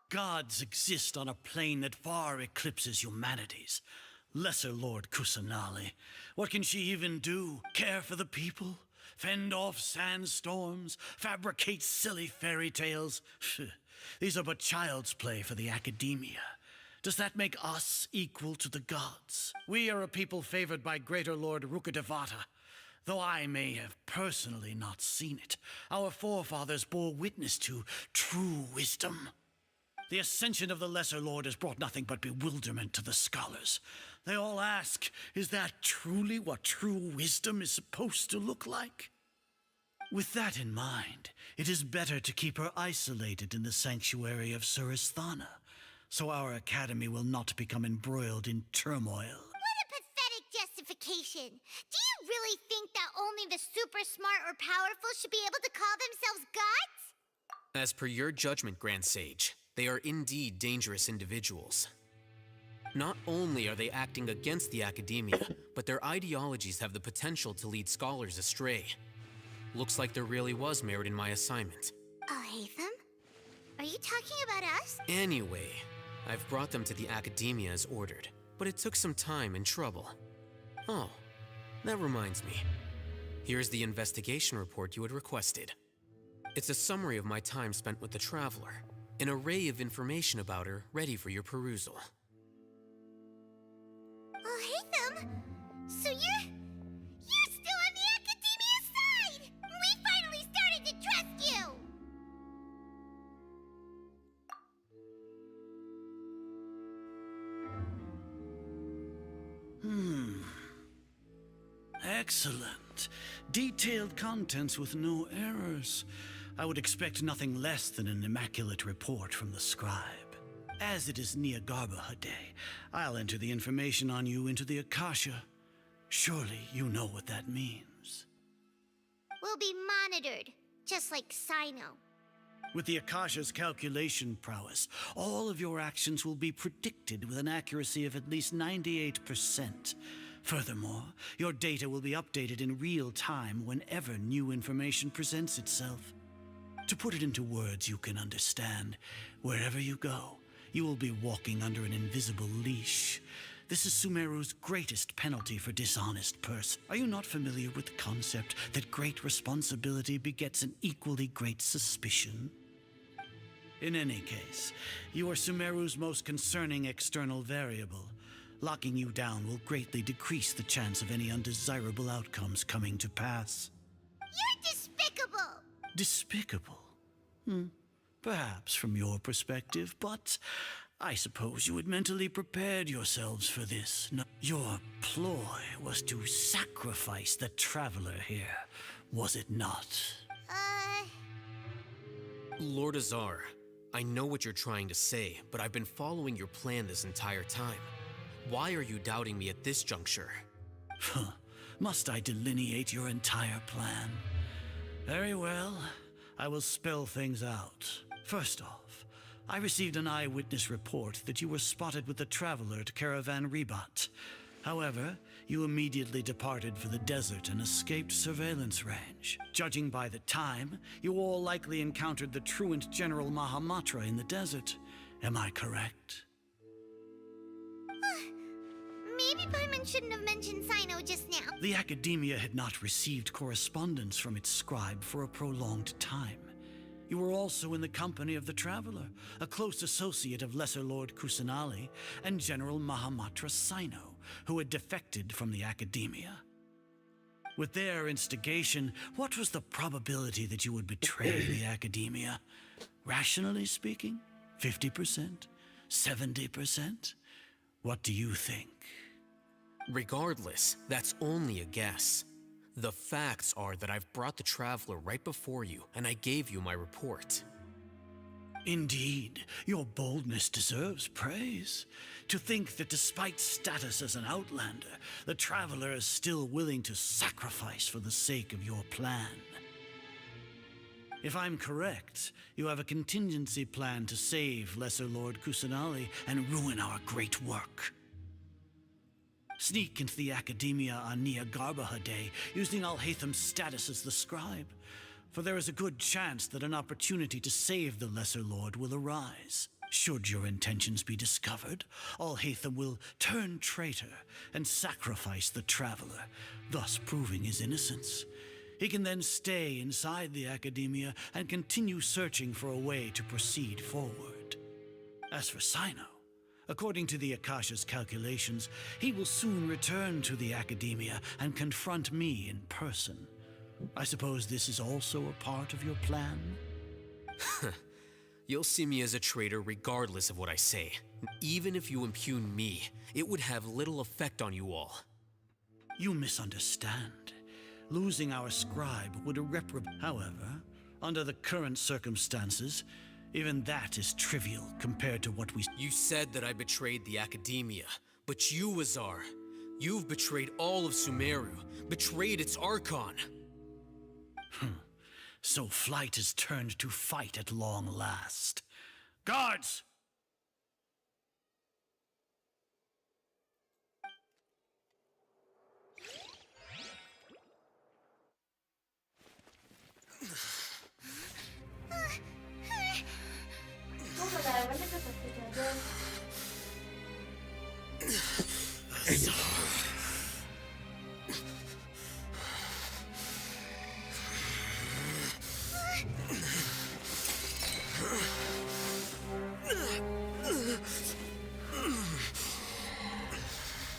Gods exist on a plane that far eclipses humanity's. Lesser Lord Kusanali, what can she even do? Care for the people? Fend off sandstorms? Fabricate silly fairy tales? These are but child's play for the Academia. Does that make us equal to the gods? We are a people favored by Greater Lord Rukkhadevata. Though I may have personally not seen it, our forefathers bore witness to true wisdom. The ascension of the Lesser Lord has brought nothing but bewilderment to the scholars. They all ask, is that truly what true wisdom is supposed to look like? With that in mind, it is better to keep her isolated in the sanctuary of Suristhana, so our academy will not become embroiled in turmoil. What a pathetic justification! Do you really think that only the super smart or powerful should be able to call themselves gods? As per your judgment, Grand Sage, they are indeed dangerous individuals. Not only are they acting against the Academia, but their ideologies have the potential to lead scholars astray. Looks like there really was merit in my assignment. Oh, Hatham? Are you talking about us? Anyway, I've brought them to the Academia as ordered, but it took some time and trouble. Oh, that reminds me. Here's the investigation report you had requested. It's a summary of my time spent with the Traveler, an array of information about her ready for your perusal. Oh, Hatham! So you're still on the Academia's side! We finally started Excellent. Detailed contents with no errors. I would expect nothing less than an immaculate report from the scribe. As it is near BAHOT, I'll enter the information on you into the Akasha. Surely you know what that means. We'll be monitored, just like Sino. With the Akasha's calculation prowess, all of your actions will be predicted with an accuracy of at least 98%. Furthermore, your data will be updated in real time whenever new information presents itself. To put it into words you can understand, wherever you go, you will be walking under an invisible leash. This is Sumeru's greatest penalty for dishonest person. Are you not familiar with the concept that great responsibility begets an equally great suspicion? In any case, you are Sumeru's most concerning external variable. Locking you down will greatly decrease the chance of any undesirable outcomes coming to pass. You're despicable! Despicable? Perhaps from your perspective, but I suppose you had mentally prepared yourselves for this. No, your ploy was to sacrifice the traveler here, was it not? Lord Azar, I know what you're trying to say, but I've been following your plan this entire time. Why are you doubting me at this juncture? Must I delineate your entire plan? Very well. I will spell things out. First off, I received an eyewitness report that you were spotted with the traveler at Caravan Ribat. However, you immediately departed for the desert and escaped surveillance range. Judging by the time, you all likely encountered the truant General Mahamatra in the desert. Am I correct? Maybe Paimon shouldn't have mentioned Sino just now. The Academia had not received correspondence from its scribe for a prolonged time. You were also in the company of the Traveler, a close associate of Lesser Lord Kusanali and General Mahamatra Sino, who had defected from the Academia. With their instigation, what was the probability that you would betray the Academia? Rationally speaking, 50%? 70%? What do you think? Regardless, that's only a guess. The facts are that I've brought the Traveler right before you, and I gave you my report. Indeed, your boldness deserves praise. To think that despite status as an outlander, the Traveler is still willing to sacrifice for the sake of your plan. If I'm correct, you have a contingency plan to save Lesser Lord Kusanali and ruin our great work. Sneak into the Academia on Nia Garbahade, using Alhatham's status as the scribe, for there is a good chance that an opportunity to save the Lesser Lord will arise. Should your intentions be discovered, Alhatham will turn traitor and sacrifice the Traveler, thus proving his innocence. He can then stay inside the Academia and continue searching for a way to proceed forward. As for Sino, according to the Akasha's calculations, he will soon return to the Academia and confront me in person. I suppose this is also a part of your plan? You'll see me as a traitor regardless of what I say. Even if you impugn me, it would have little effect on you all. You misunderstand. Losing our scribe would irreparably. However, under the current circumstances, even that is trivial compared to what we... You said that I betrayed the Academia, but you, Azar, you've betrayed all of Sumeru, betrayed its Archon. So flight is turned to fight at long last. Guards!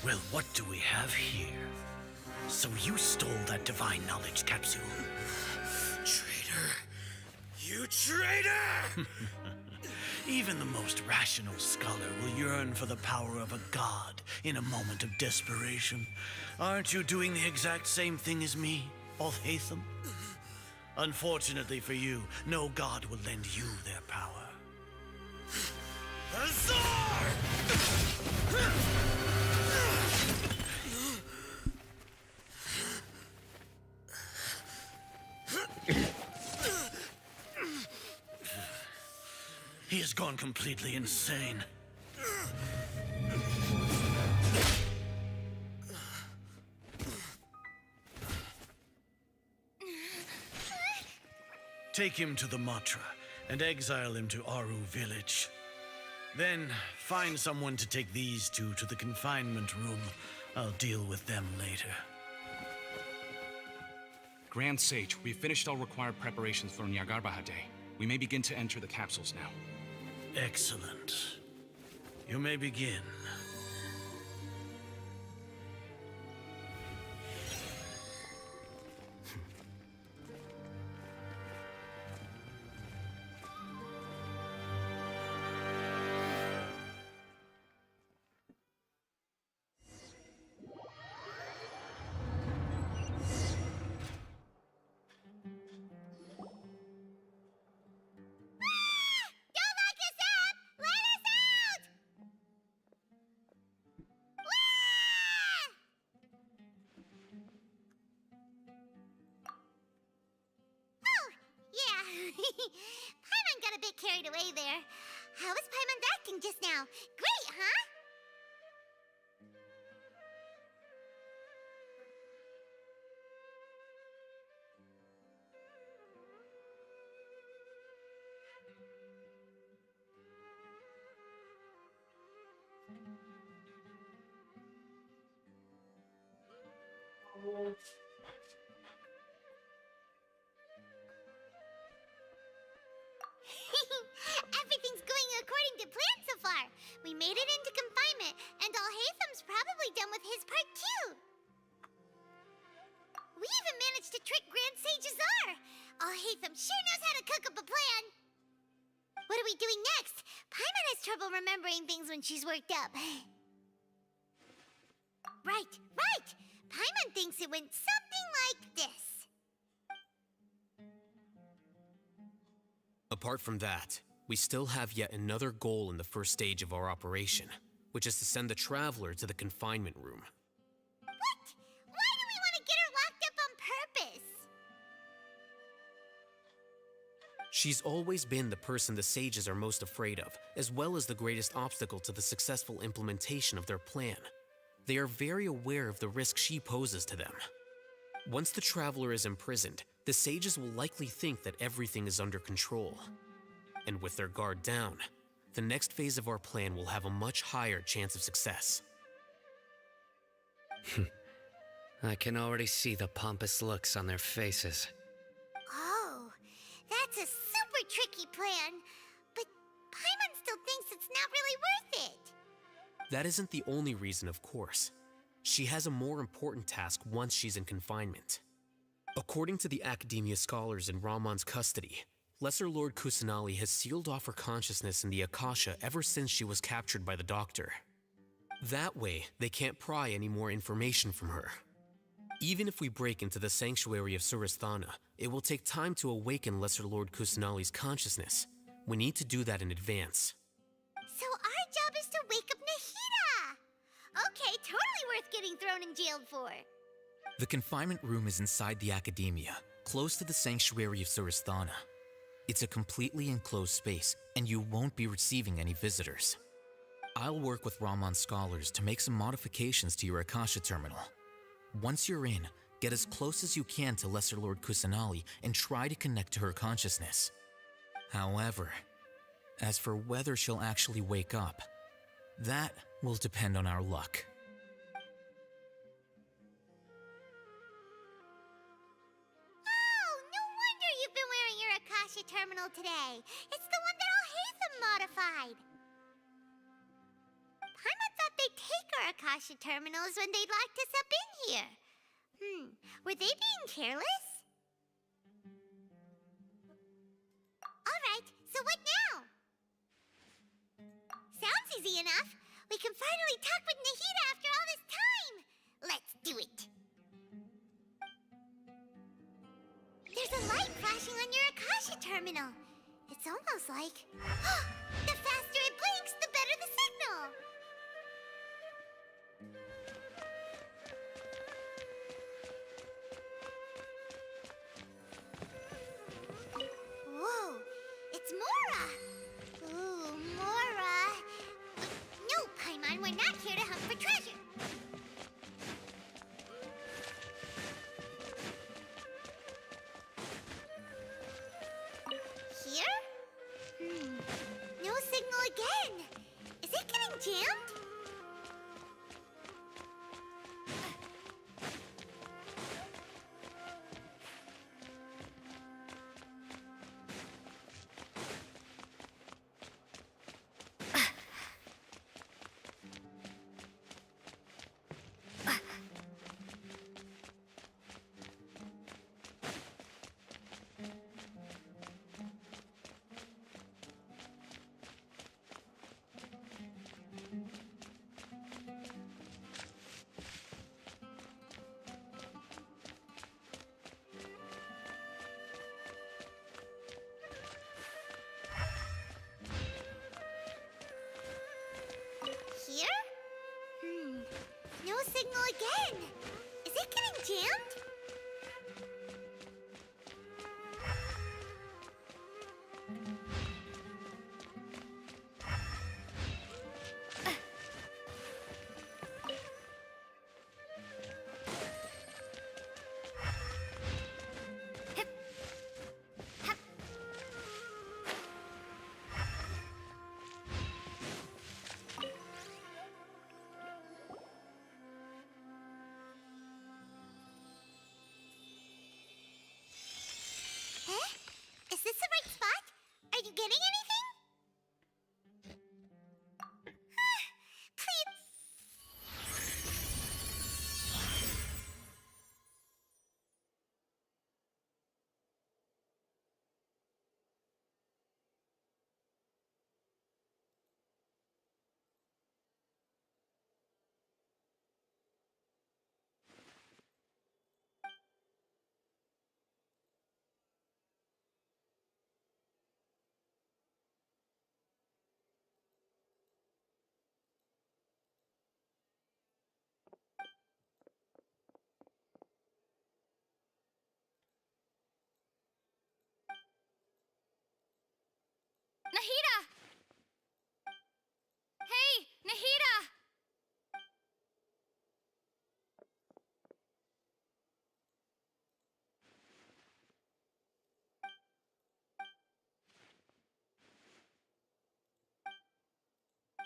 Well, what do we have here? So you stole that divine knowledge capsule? Traitor! You traitor! Even the most rational scholar will yearn for the power of a god in a moment of desperation. Aren't you doing the exact same thing as me, Althlon? Unfortunately for you, no god will lend you their power. ACER! He has gone completely insane. Take him to the Matra and exile him to Aru village. Then find someone to take these two to the confinement room. I'll deal with them later. Grand Sage, we've finished all required preparations for BAHOT Day. We may begin to enter the capsules now. Excellent. You may begin. Paimon got a bit carried away there. How was Paimon acting just now? Great, huh? Everything's going according to plan so far. We made it into confinement, and Althlon's probably done with his part too. We even managed to trick Grand Sage Azar. Althlon sure knows how to cook up a plan. What are we doing next? Paimon has trouble remembering things when she's worked up. Right. Paimon thinks it went something like this. Apart from that, we still have yet another goal in the first stage of our operation, which is to send the Traveler to the confinement room. What? Why do we want to get her locked up on purpose? She's always been the person the sages are most afraid of, as well as the greatest obstacle to the successful implementation of their plan. They are very aware of the risk she poses to them. Once the Traveler is imprisoned, the sages will likely think that everything is under control. And with their guard down, the next phase of our plan will have a much higher chance of success. I can already see the pompous looks on their faces. Oh, that's a super tricky plan. But Paimon still thinks it's not really worth it. That isn't the only reason, of course. She has a more important task once she's in confinement. According to the academia scholars in Ramon's custody, Lesser Lord Kusanali has sealed off her consciousness in the Akasha ever since she was captured by the Doctor. That way, they can't pry any more information from her. Even if we break into the sanctuary of Suristhana, it will take time to awaken Lesser Lord Kusanali's consciousness. We need to do that in advance. So our job is to wake up Nahida! Okay, totally worth getting thrown in jail for. The confinement room is inside the academia, close to the sanctuary of Suristhana. It's a completely enclosed space, and you won't be receiving any visitors. I'll work with Ramon's scholars to make some modifications to your Akasha terminal. Once you're in, get as close as you can to Lesser Lord Kusanali and try to connect to her consciousness. However, as for whether she'll actually wake up, that will depend on our luck. Terminal today. It's the one that Althlon modified. Paimon thought they'd take our Akasha terminals when they locked us up in here. Were they being careless? Alright, so what now? We can finally talk with Nahida after all this time! Let's do it! There's a light flashing on your Akasha terminal. It's almost like... the faster it blinks, the better the signal! Whoa! It's Mora! Ooh, Mora! No, Paimon, we're not here to hunt for treasure! Here? No signal again! Is it getting jammed? Here? No signal again! Is it getting jammed? Is this the right spot? Are you getting anything? Please. Nahida! Hey, Nahida!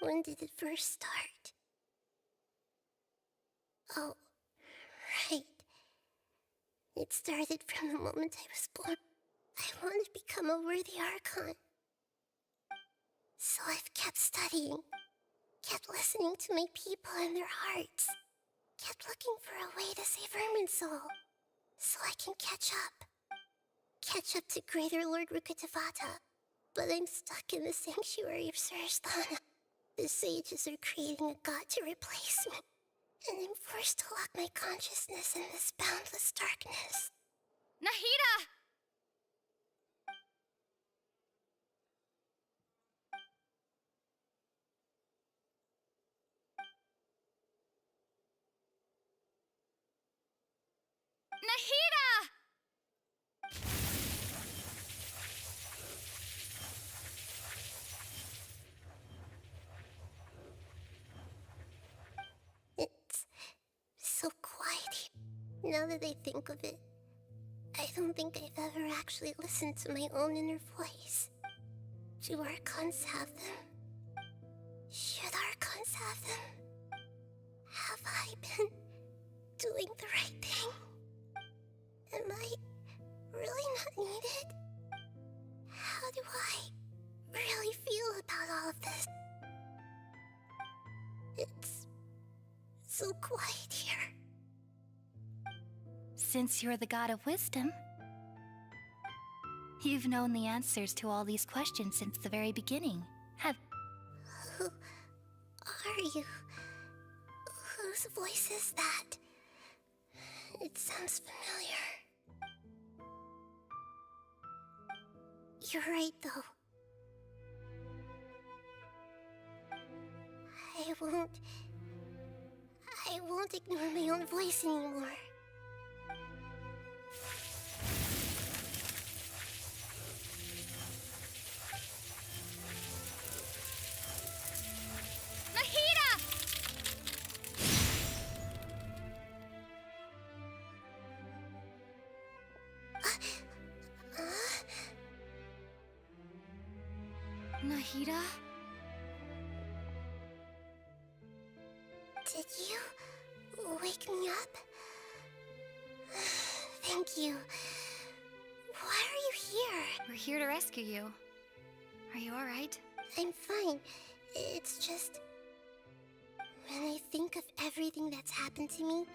When did it first start? Oh, right. It started from the moment I was born. I wanted to become a worthy Archon. So I've kept studying, kept listening to my people and their hearts, kept looking for a way to save Irminsul, so I can catch up. Catch up to Greater Lord Rukkhadevata. But I'm stuck in the sanctuary of Suristhana. The sages are creating a god to replace me, and I'm forced to lock my consciousness in this boundless darkness. Nahida! Nahida! It's so quiet here. Now that I think of it, I don't think I've ever actually listened to my own inner voice. Do Archons have them? Should Archons have them? Have I been doing the right thing? Am I really not needed? How do I really feel about all of this? It's so quiet here. Since you're the god of wisdom, you've known the answers to all these questions since the very beginning, have... Who are are you? Whose voice is that? It sounds familiar. You're right, though. I won't ignore my own voice anymore. Nahida? Did you wake me up? Thank you. Why are you here? We're here to rescue you. Are you alright? I'm fine. It's just... when I think of everything that's happened to me,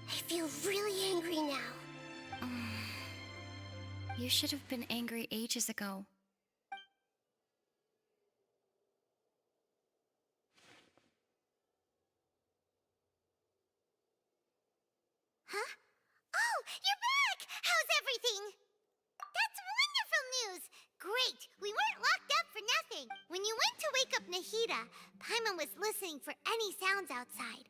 I feel really angry now. You should have been angry ages ago. Huh? Oh, you're back! How's everything? That's wonderful news! Great! We weren't locked up for nothing. When you went to wake up Nahida, Paimon was listening for any sounds outside.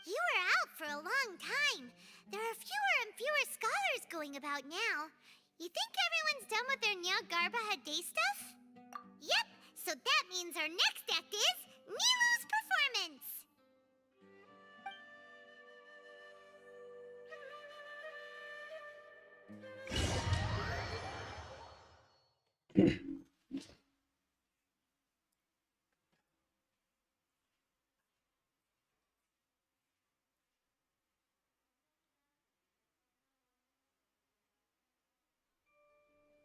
You were out for a long time. There are fewer and fewer scholars going about now. You think everyone's done with their BHAI stuff? Yep, so that means our next act is Nilou's performance!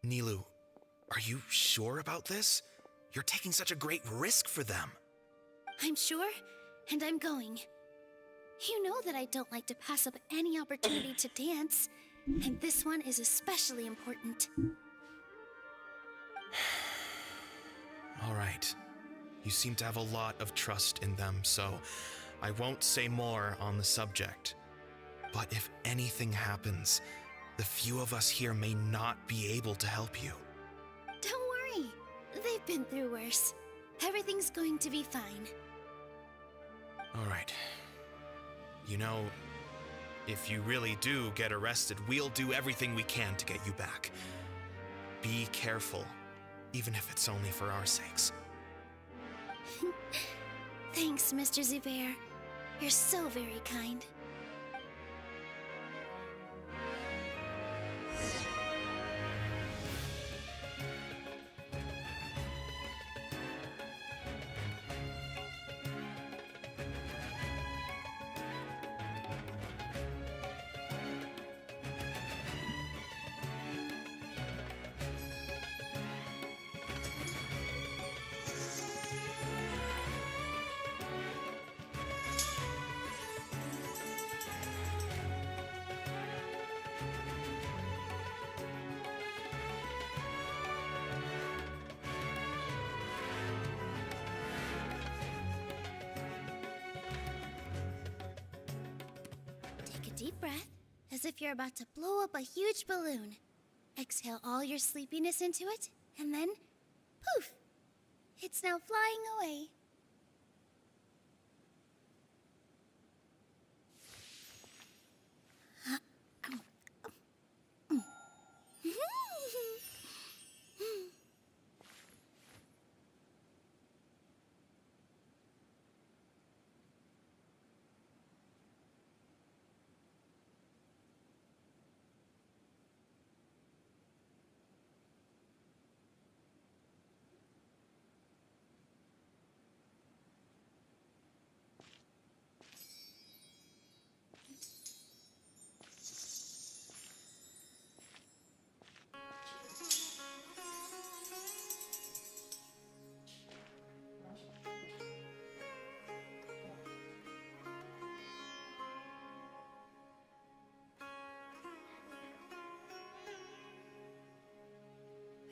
Nilou, are you sure about this? You're taking such a great risk for them. I'm sure, and I'm going. You know that I don't like to pass up any opportunity to dance, and this one is especially important. All right. You seem to have a lot of trust in them, so I won't say more on the subject. But if anything happens, the few of us here may not be able to help you. Don't worry. They've been through worse. Everything's going to be fine. All right. You know, if you really do get arrested, we'll do everything we can to get you back. Be careful, even if it's only for our sakes. Thanks, Mr. Zubair. You're so very kind. Deep breath, as if you're about to blow up a huge balloon. Exhale all your sleepiness into it, and then, poof! It's now flying away.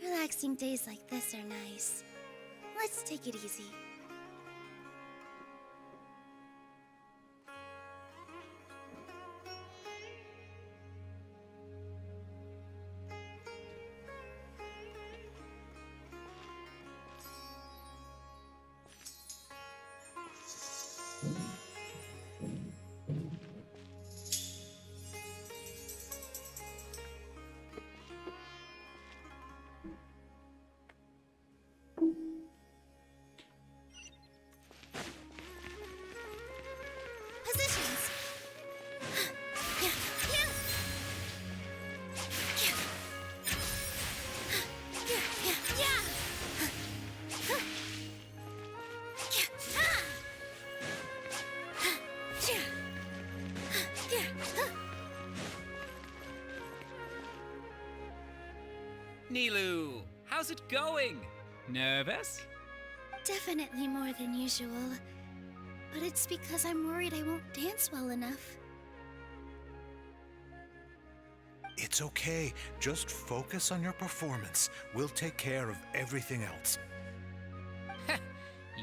Relaxing days like this are nice. Let's take it easy. Nilu, how's it going? Nervous? Definitely more than usual. But it's because I'm worried I won't dance well enough. It's okay. Just focus on your performance. We'll take care of everything else.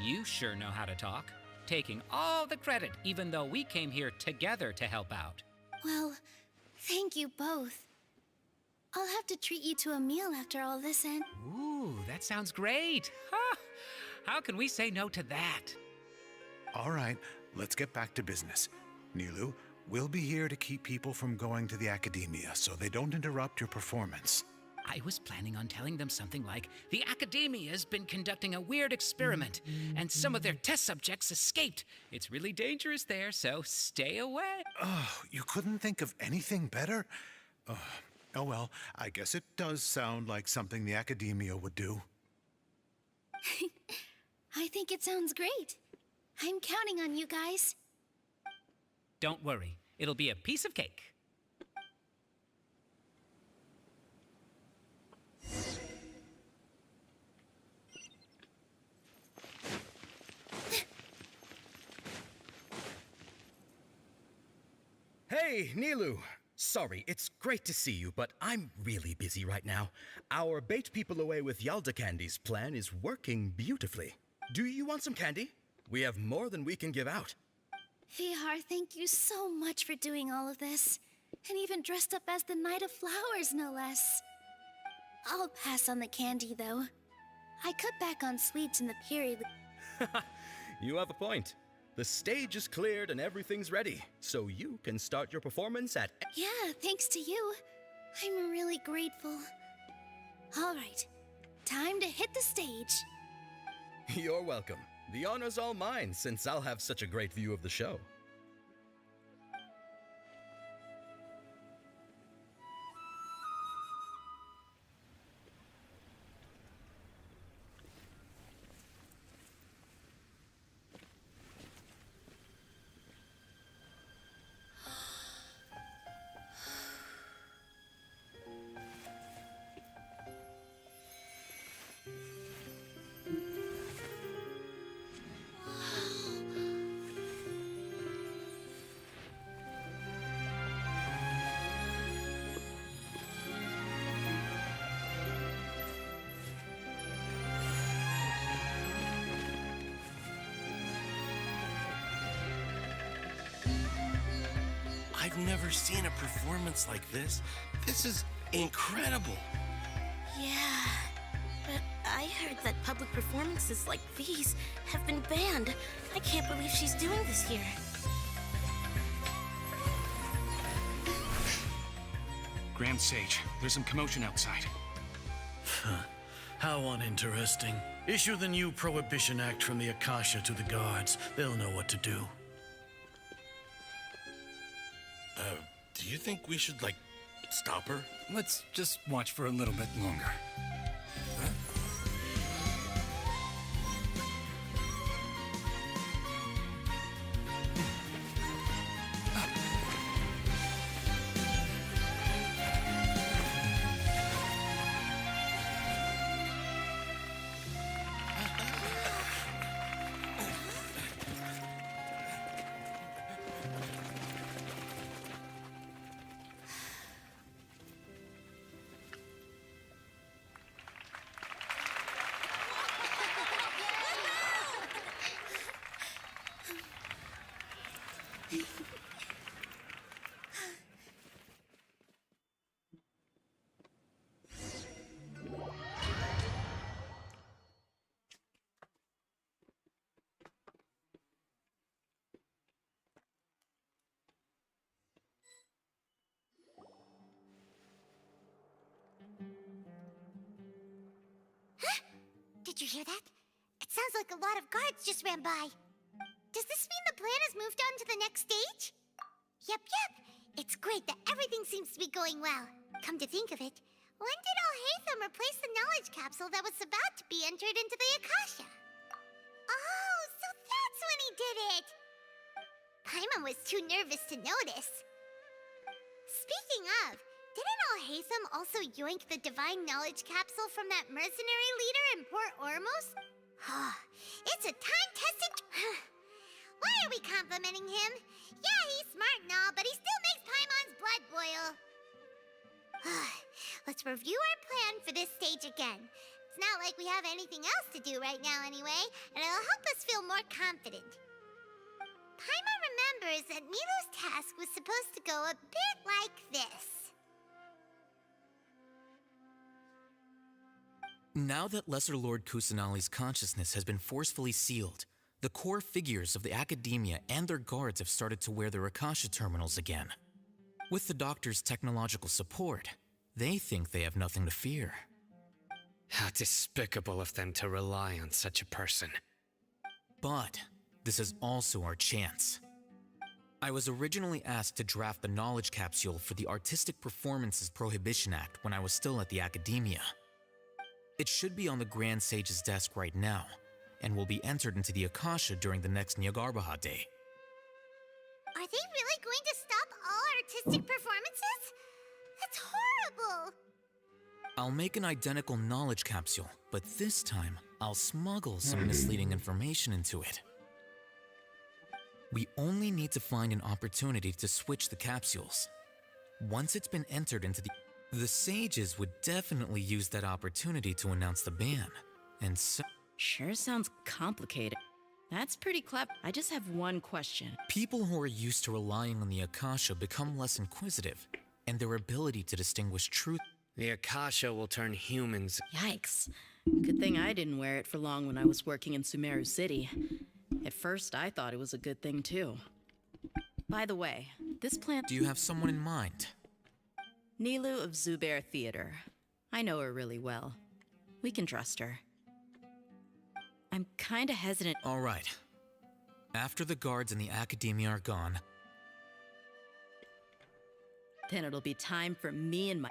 You sure know how to talk. Taking all the credit, even though we came here together to help out. Well, thank you both. I'll have to treat you to a meal after all this and... Ooh, that sounds great. Ha! How can we say no to that? All right, let's get back to business. Nilu, we'll be here to keep people from going to the academia so they don't interrupt your performance. I was planning on telling them something like, the Academia's been conducting a weird experiment, and some of their test subjects escaped. It's really dangerous there, so stay away. Oh, you couldn't think of anything better? Oh well, I guess it does sound like something the Academia would do. I think it sounds great. I'm counting on you guys. Don't worry, it'll be a piece of cake. Hey, Nilu! Sorry, it's great to see you, but I'm really busy right now. Our Bait People Away with Yalda Candies plan is working beautifully. Do you want some candy? We have more than we can give out. Vihar, thank you so much for doing all of this. And even dressed up as the Knight of Flowers, no less. I'll pass on the candy, though. I cut back on sweets in the period. You have a point. The stage is cleared and everything's ready, so you can start your performance at... Yeah, thanks to you. I'm really grateful. All right, time to hit the stage. You're welcome. The honor's all mine, since I'll have such a great view of the show. I've never seen a performance like this. This is incredible. Yeah, but I heard that public performances like these have been banned. I can't believe she's doing this here. Grand Sage, there's some commotion outside. How uninteresting. Issue the new Prohibition Act from the Akasha to the guards. They'll know what to do. Do you think we should, stop her? Let's just watch for a little bit longer. Did you hear that? It sounds like a lot of guards just ran by. Does this mean the plan has moved on to the next stage? Yep. It's great that everything seems to be going well. Come to think of it, when did Alhaitham replace the knowledge capsule that was about to be entered into the Akasha? Oh, so that's when he did it! Paimon was too nervous to notice. Speaking of, Didn't Alhaitham also yoink the divine knowledge capsule from that mercenary leader in Port Ormos? It's a time-tested... Why are we complimenting him? Yeah, he's smart and all, but he still makes Paimon's blood boil. Let's review our plan for this stage again. It's not like we have anything else to do right now anyway, and it'll help us feel more confident. Paimon remembers that Milo's task was supposed to go a bit like this. Now that Lesser Lord Kusanali's consciousness has been forcefully sealed, the core figures of the Academia and their guards have started to wear their Akasha terminals again. With the Doctor's technological support, they think they have nothing to fear. How despicable of them to rely on such a person. But this is also our chance. I was originally asked to draft the knowledge capsule for the Artistic Performances Prohibition Act when I was still at the Academia. It should be on the Grand Sage's desk right now, and will be entered into the Akasha during the next Nyagarbahad Day. Are they really going to stop all artistic performances? That's horrible! I'll make an identical knowledge capsule, but this time, I'll smuggle some misleading information into it. We only need to find an opportunity to switch the capsules. Once it's been entered into the sages would definitely use that opportunity to announce the ban, and so... Sure sounds complicated. That's pretty clever. I just have one question. People who are used to relying on the Akasha become less inquisitive, and their ability to distinguish truth... The Akasha will turn humans... Yikes. Good thing I didn't wear it for long when I was working in Sumeru City. At first, I thought it was a good thing, too. By the way, this plan... Do you have someone in mind? Nilu of Zubair Theater. I know her really well. We can trust her. I'm kinda hesitant... All right. After the guards in the Academia are gone... Then it'll be time for me and my...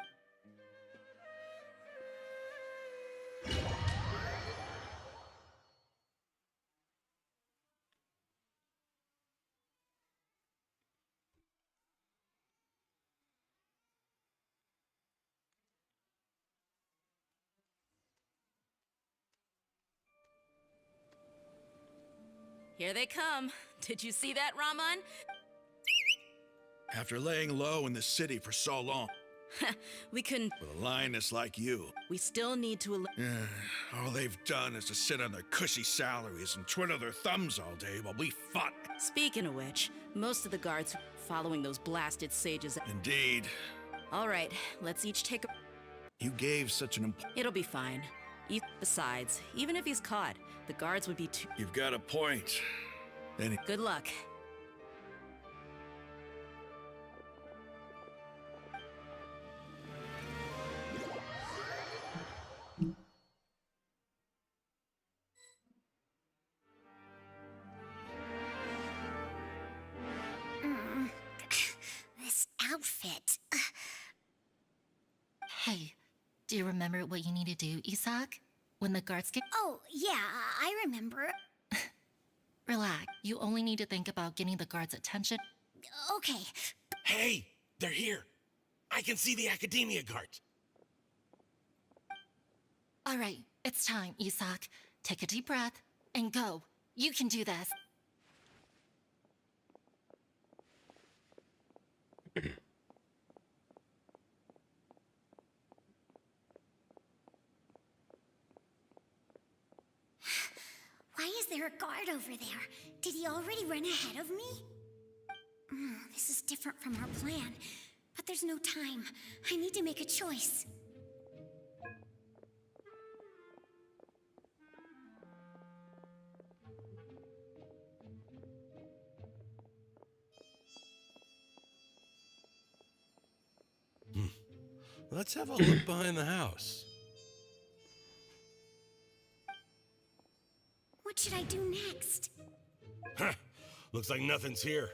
Here they come. Did you see that, Raman? After laying low in the city for so long. We couldn't... With a lioness like you. We still need to... All they've done is to sit on their cushy salaries and twiddle their thumbs all day while we fought. Speaking of which, most of the guards following those blasted sages... Indeed. All right, let's each take a... You gave such an... It'll be fine. Besides, even if he's caught, the guards would be too... You've got a point. Good luck. This outfit... Hey, do you remember what you need to do, Isak? When the guards get... Oh, yeah, I remember. Relax. You only need to think about getting the guards' attention. Okay. Hey, they're here. I can see the Academia guards. All right, it's time, Isak. Take a deep breath and go. You can do this. Why is there a guard over there? Did he already run ahead of me? This is different from our plan. But there's no time. I need to make a choice. Let's have a look behind the house. What should I do next? Huh. Looks like nothing's here.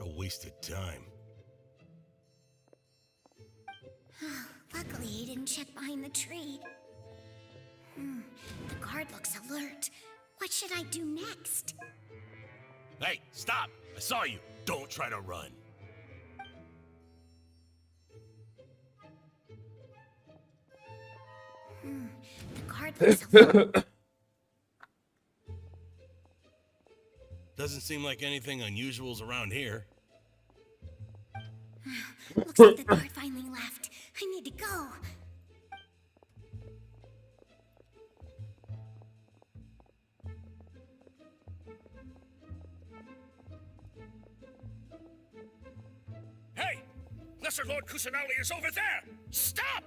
A wasted time. Luckily, he didn't check behind the tree. The guard looks alert. What should I do next? Hey, stop! I saw you. Don't try to run. The guard looks so Doesn't seem like anything unusual's around here. Looks like the guard finally left. I need to go. Hey! Lesser Lord Kusanali is over there! Stop!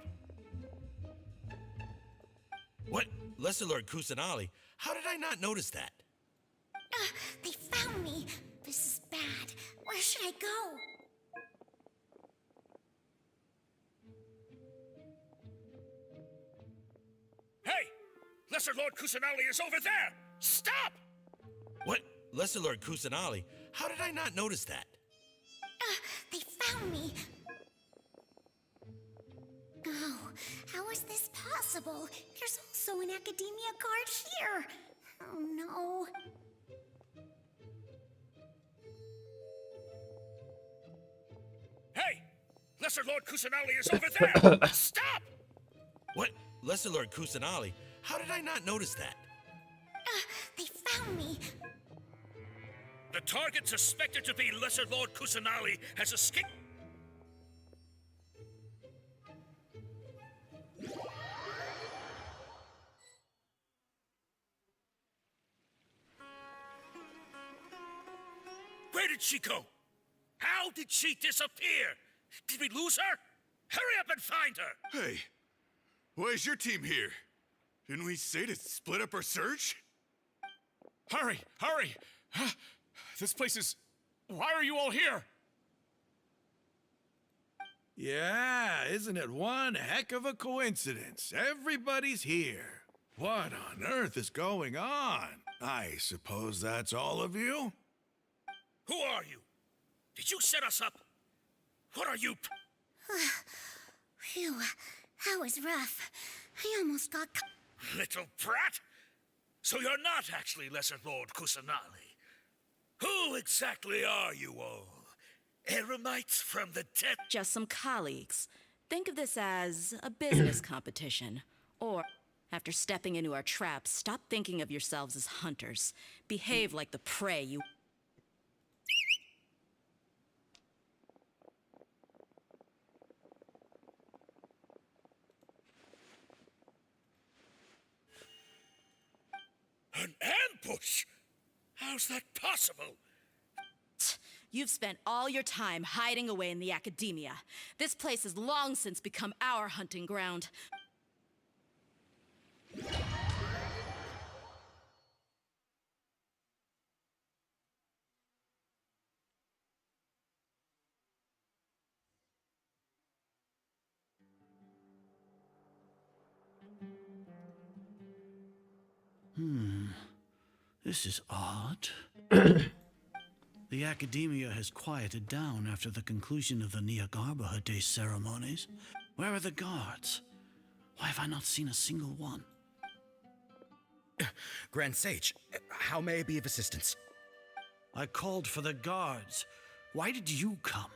What? Lesser Lord Kusanali? How did I not notice that? They found me. This is bad. Where should I go? Hey! Lesser Lord Kusanali is over there! Stop! What? Lesser Lord Kusanali? How did I not notice that? They found me. Oh, how is this possible? There's also an academia guard here. Oh no. Hey! Lesser Lord Kusanali is over there! Stop! What? Lesser Lord Kusanali? How did I not notice that? They found me. The target suspected to be Lesser Lord Kusanali has escaped. Where did she go? How did she disappear? Did we lose her? Hurry up and find her! Hey, why is your team here? Didn't we say to split up our search? Hurry! Hurry! This place is... Why are you all here? Yeah, isn't it one heck of a coincidence? Everybody's here. What on earth is going on? I suppose that's all of you? Who are you? Did you set us up? What are you? Phew, that was rough. I almost got Little brat? So you're not actually Lesser Lord Kusanali. Who exactly are you all? Eremites from the dead? Just some colleagues. Think of this as a business competition. Or, after stepping into our traps, stop thinking of yourselves as hunters. Behave like the prey you... An ambush? How's that possible? You've spent all your time hiding away in the academia. This place has long since become our hunting ground. This is odd. The academia has quieted down after the conclusion of the BAHOT Day ceremonies. Where are the guards? Why have I not seen a single one? Grand Sage, how may I be of assistance? I called for the guards. Why did you come?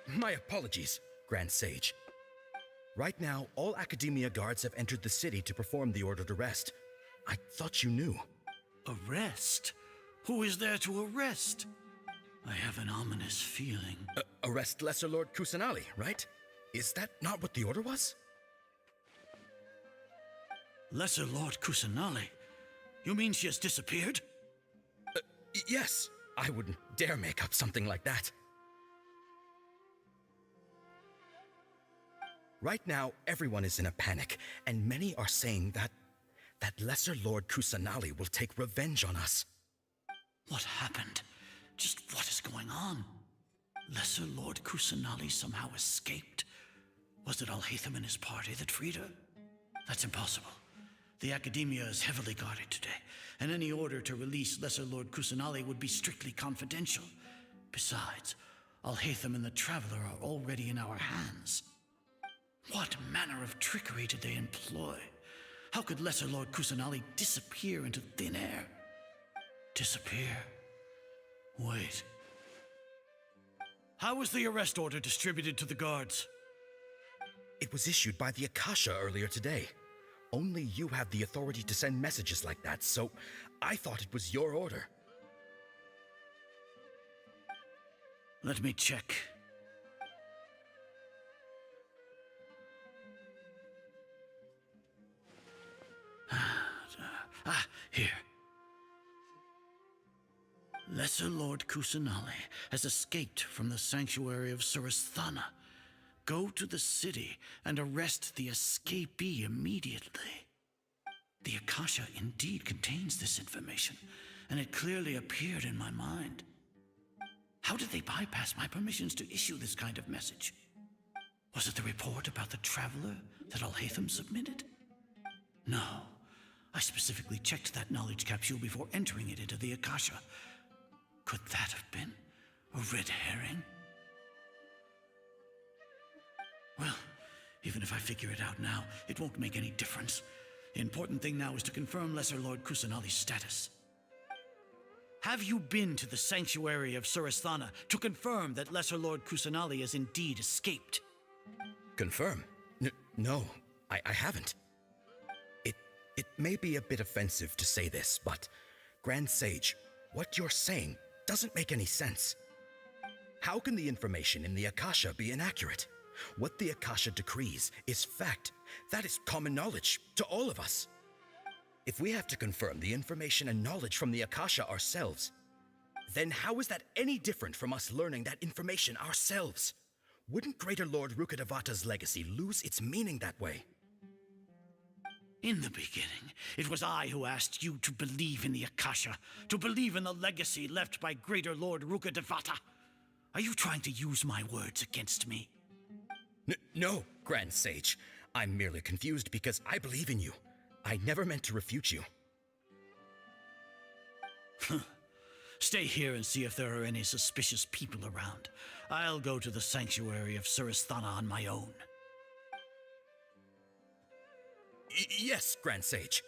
My apologies, Grand Sage. Right now, all academia guards have entered the city to perform the ordered arrest. I thought you knew. Arrest? Who is there to arrest? I have an ominous feeling. Arrest Lesser Lord Kusanali, right? Is that not what the order was? Lesser Lord Kusanali? You mean she has disappeared? Yes. I wouldn't dare make up something like that. Right now, everyone is in a panic, and many are saying that Lesser Lord Kusanali will take revenge on us. What happened? Just what is going on? Lesser Lord Kusanali somehow escaped? Was it Alhaitham and his party that freed her? That's impossible. The academia is heavily guarded today, and any order to release Lesser Lord Kusanali would be strictly confidential. Besides, Alhaitham and the Traveler are already in our hands. What manner of trickery did they employ? How could Lesser Lord Kusanali disappear into thin air? Disappear? Wait. How was the arrest order distributed to the guards? It was issued by the Akasha earlier today. Only you have the authority to send messages like that, so I thought it was your order. Let me check. Here. Lesser Lord Kusanali has escaped from the sanctuary of Surasthana. Go to the city and arrest the escapee immediately. The Akasha indeed contains this information, and it clearly appeared in my mind. How did they bypass my permissions to issue this kind of message? Was it the report about the traveler that Alhaitham submitted? No. I specifically checked that knowledge capsule before entering it into the Akasha. Could that have been a red herring? Well, even if I figure it out now, it won't make any difference. The important thing now is to confirm Lesser Lord Kusanali's status. Have you been to the sanctuary of Surasthana to confirm that Lesser Lord Kusanali has indeed escaped? Confirm? No, I haven't. It may be a bit offensive to say this, but Grand Sage, what you're saying doesn't make any sense. How can the information in the Akasha be inaccurate? What the Akasha decrees is fact. That is common knowledge to all of us. If we have to confirm the information and knowledge from the Akasha ourselves, then how is that any different from us learning that information ourselves? Wouldn't Greater Lord Rukkhadevata's legacy lose its meaning that way? In the beginning, it was I who asked you to believe in the Akasha, to believe in the legacy left by Greater Lord Rukkhadevata. Are you trying to use my words against me? No, Grand Sage. I'm merely confused because I believe in you. I never meant to refute you. Stay here and see if there are any suspicious people around. I'll go to the sanctuary of Surasthana on my own. Yes, Grand Sage.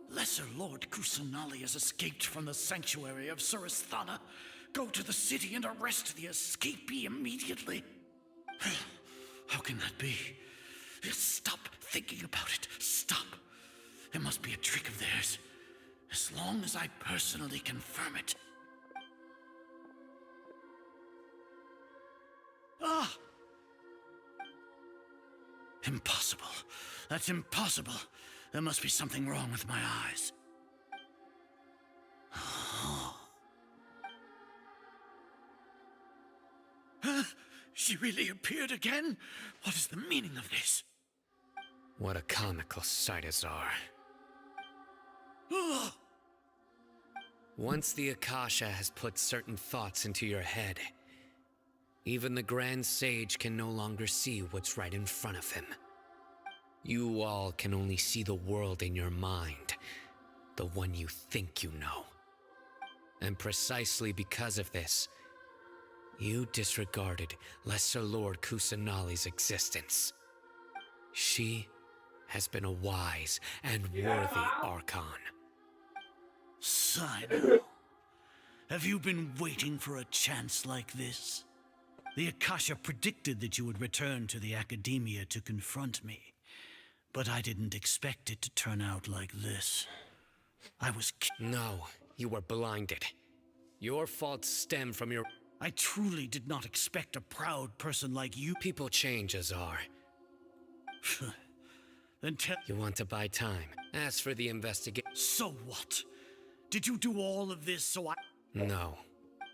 Lesser Lord Kusanali has escaped from the sanctuary of Surasthana. Go to the city and arrest the escapee immediately. How can that be? Stop thinking about it. Stop. It must be a trick of theirs. As long as I personally confirm it. Ah! Impossible. That's impossible. There must be something wrong with my eyes. She really appeared again? What is the meaning of this? What a comical sight, ACER. Once the Akasha has put certain thoughts into your head, even the Grand Sage can no longer see what's right in front of him. You all can only see the world in your mind, the one you think you know. And precisely because of this, you disregarded Lesser Lord Kusanali's existence. She has been a wise and worthy Archon. Simon, have you been waiting for a chance like this? The Akasha predicted that you would return to the Academia to confront me, but I didn't expect it to turn out like this. I was No, you were blinded. Your faults stem from your... I truly did not expect a proud person like you. People change, ACER. Then tell... You want to buy time. As for the investigation... So what? Did you do all of this so I... No.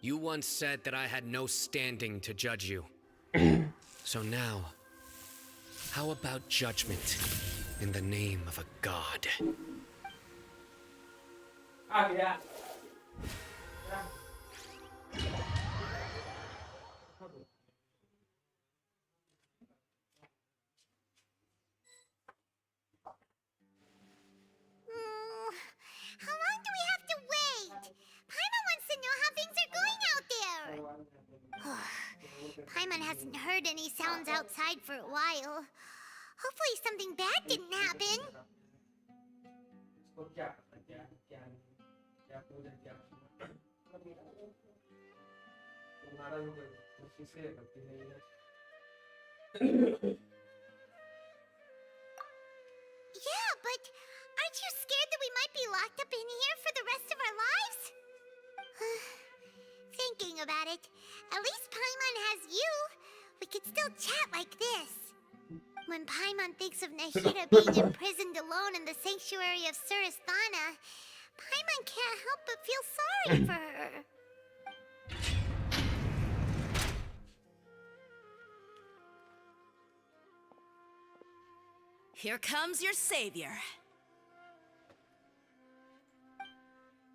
You once said that I had no standing to judge you. So now, how about judgment in the name of a god? How long do we have to wait? Paimon heard any sounds outside for a while. Hopefully something bad didn't happen. Yeah, but aren't you scared that we might be locked up in here for the rest of our lives? Thinking about it, at least Paimon has you. We could still chat like this. When Paimon thinks of Nahida being imprisoned alone in the sanctuary of Surasthana, Paimon can't help but feel sorry for her. Here comes your savior.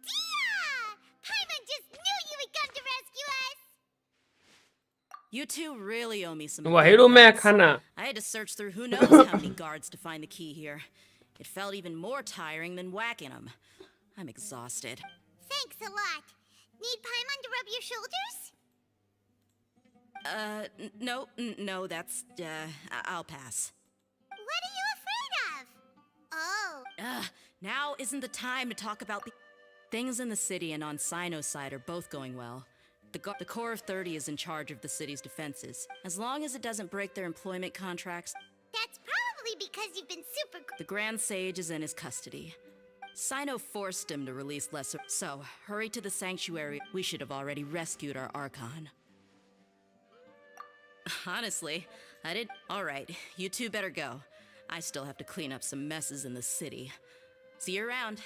Dia! Paimon just knew you would come to rescue us! You two really owe me some. वही room में खाना. I had to search through who knows how many guards to find the key here. It felt even more tiring than whacking them. I'm exhausted. Thanks a lot. Need Paimon to rub your shoulders? No, that's, I'll pass. What are you afraid of? Oh. Now isn't the time to talk about the... Things in the city and on Sino's side are both going well. The Corps of 30 is in charge of the city's defenses. As long as it doesn't break their employment contracts... That's probably because you've been super... The Grand Sage is in his custody. Sino forced him to release lesser... So, hurry to the sanctuary. We should have already rescued our Archon. Honestly, I did... Alright, you two better go. I still have to clean up some messes in the city. See you around.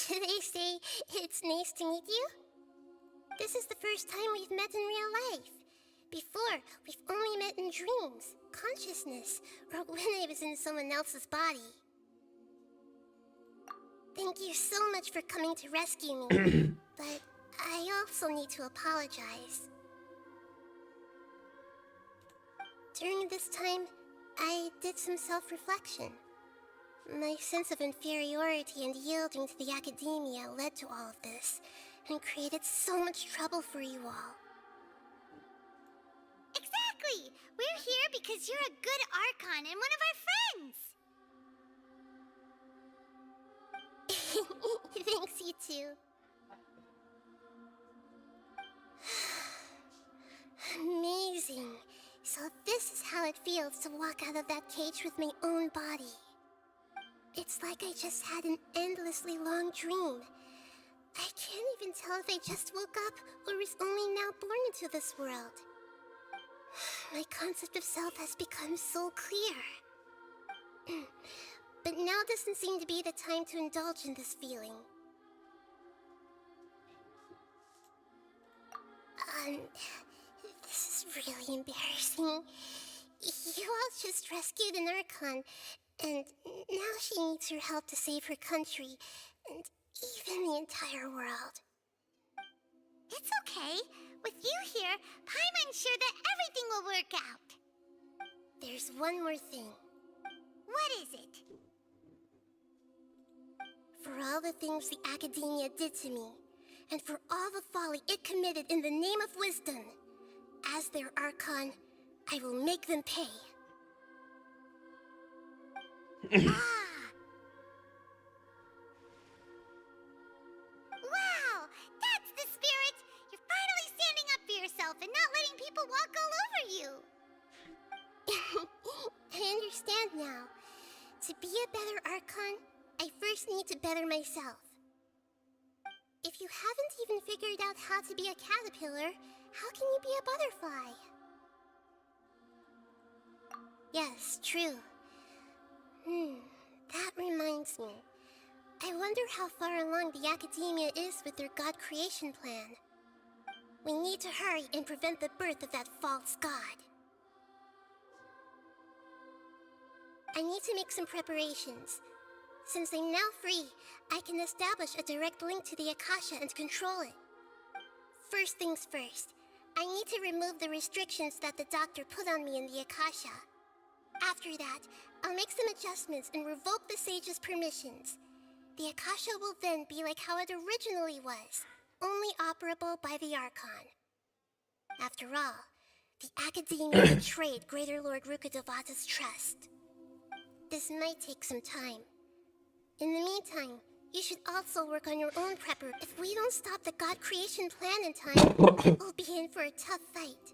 Should they say it's nice to meet you? This is the first time we've met in real life. Before, we've only met in dreams, consciousness, or when I was in someone else's body. Thank you so much for coming to rescue me, but I also need to apologize. During this time, I did some self-reflection. My sense of inferiority and yielding to the academia led to all of this, and created so much trouble for you all. Exactly! We're here because you're a good Archon and one of our friends! Thanks, you two. Amazing. So this is how it feels to walk out of that cage with my own body. It's like I just had an endlessly long dream. I can't even tell if I just woke up or was only now born into this world. My concept of self has become so clear. But now doesn't seem to be the time to indulge in this feeling. This is really embarrassing. You all just rescued an Archon, and now she needs your help to save her country. And even the entire world. It's okay. With you here, Paimon's sure that everything will work out. There's one more thing. What is it? For all the things the Academia did to me, and for all the folly it committed in the name of wisdom, as their Archon, I will make them pay. Wow! That's the spirit! You're finally standing up for yourself and not letting people walk all over you! I understand now. To be a better Archon, I first need to better myself. If you haven't even figured out how to be a caterpillar, how can you be a butterfly? Yes, true. That reminds me. I wonder how far along the Academia is with their god creation plan. We need to hurry and prevent the birth of that false god. I need to make some preparations. Since I'm now free, I can establish a direct link to the Akasha and control it. First things first, I need to remove the restrictions that the doctor put on me in the Akasha. After that, I'll make some adjustments and revoke the sage's permissions. The Akasha will then be like how it originally was, only operable by the Archon. After all, the Academia betrayed Greater Lord Rukkhadevata's trust. This might take some time. In the meantime, you should also work on your own prepper. If we don't stop the god creation plan in time, we'll be in for a tough fight.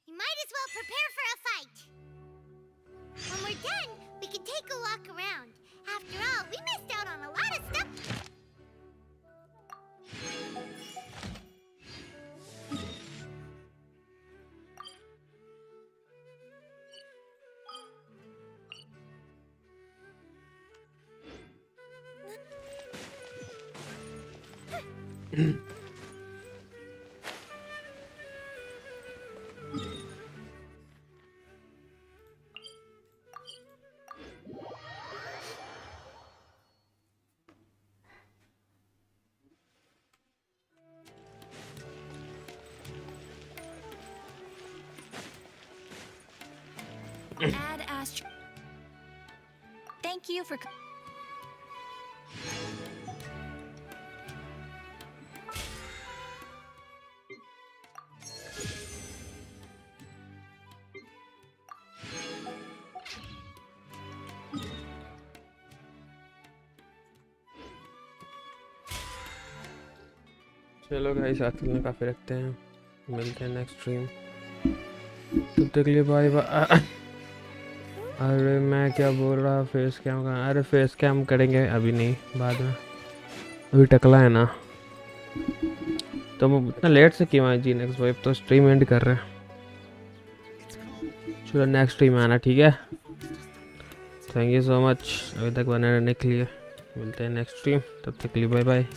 You might as well prepare for a fight. When we're done, we can take a walk around. After all, we missed out on a lot of stuff. Ad Astro. Thank you for. चलो guys आज के लिए काफ़ी रखते हैं, मिलते हैं next stream. तब तक के लिए बाय बाय। अरे मैं क्या बोल रहा, फेस कैम का? अरे फेस कैम करेंगे अभी नहीं, बाद में। अभी टकला है ना, तो इतना लेट से क्यों आए जी? नेक्स्ट वाइब तो स्ट्रीम एंड कर रहे हैं। चलो नेक्स्ट स्ट्रीम में आना, ठीक है? थैंक यू सो मच अभी तक बने रहने के लिए। मिलते हैं नेक्स्ट स्ट्रीम, तब तक के लिए बाय बाय।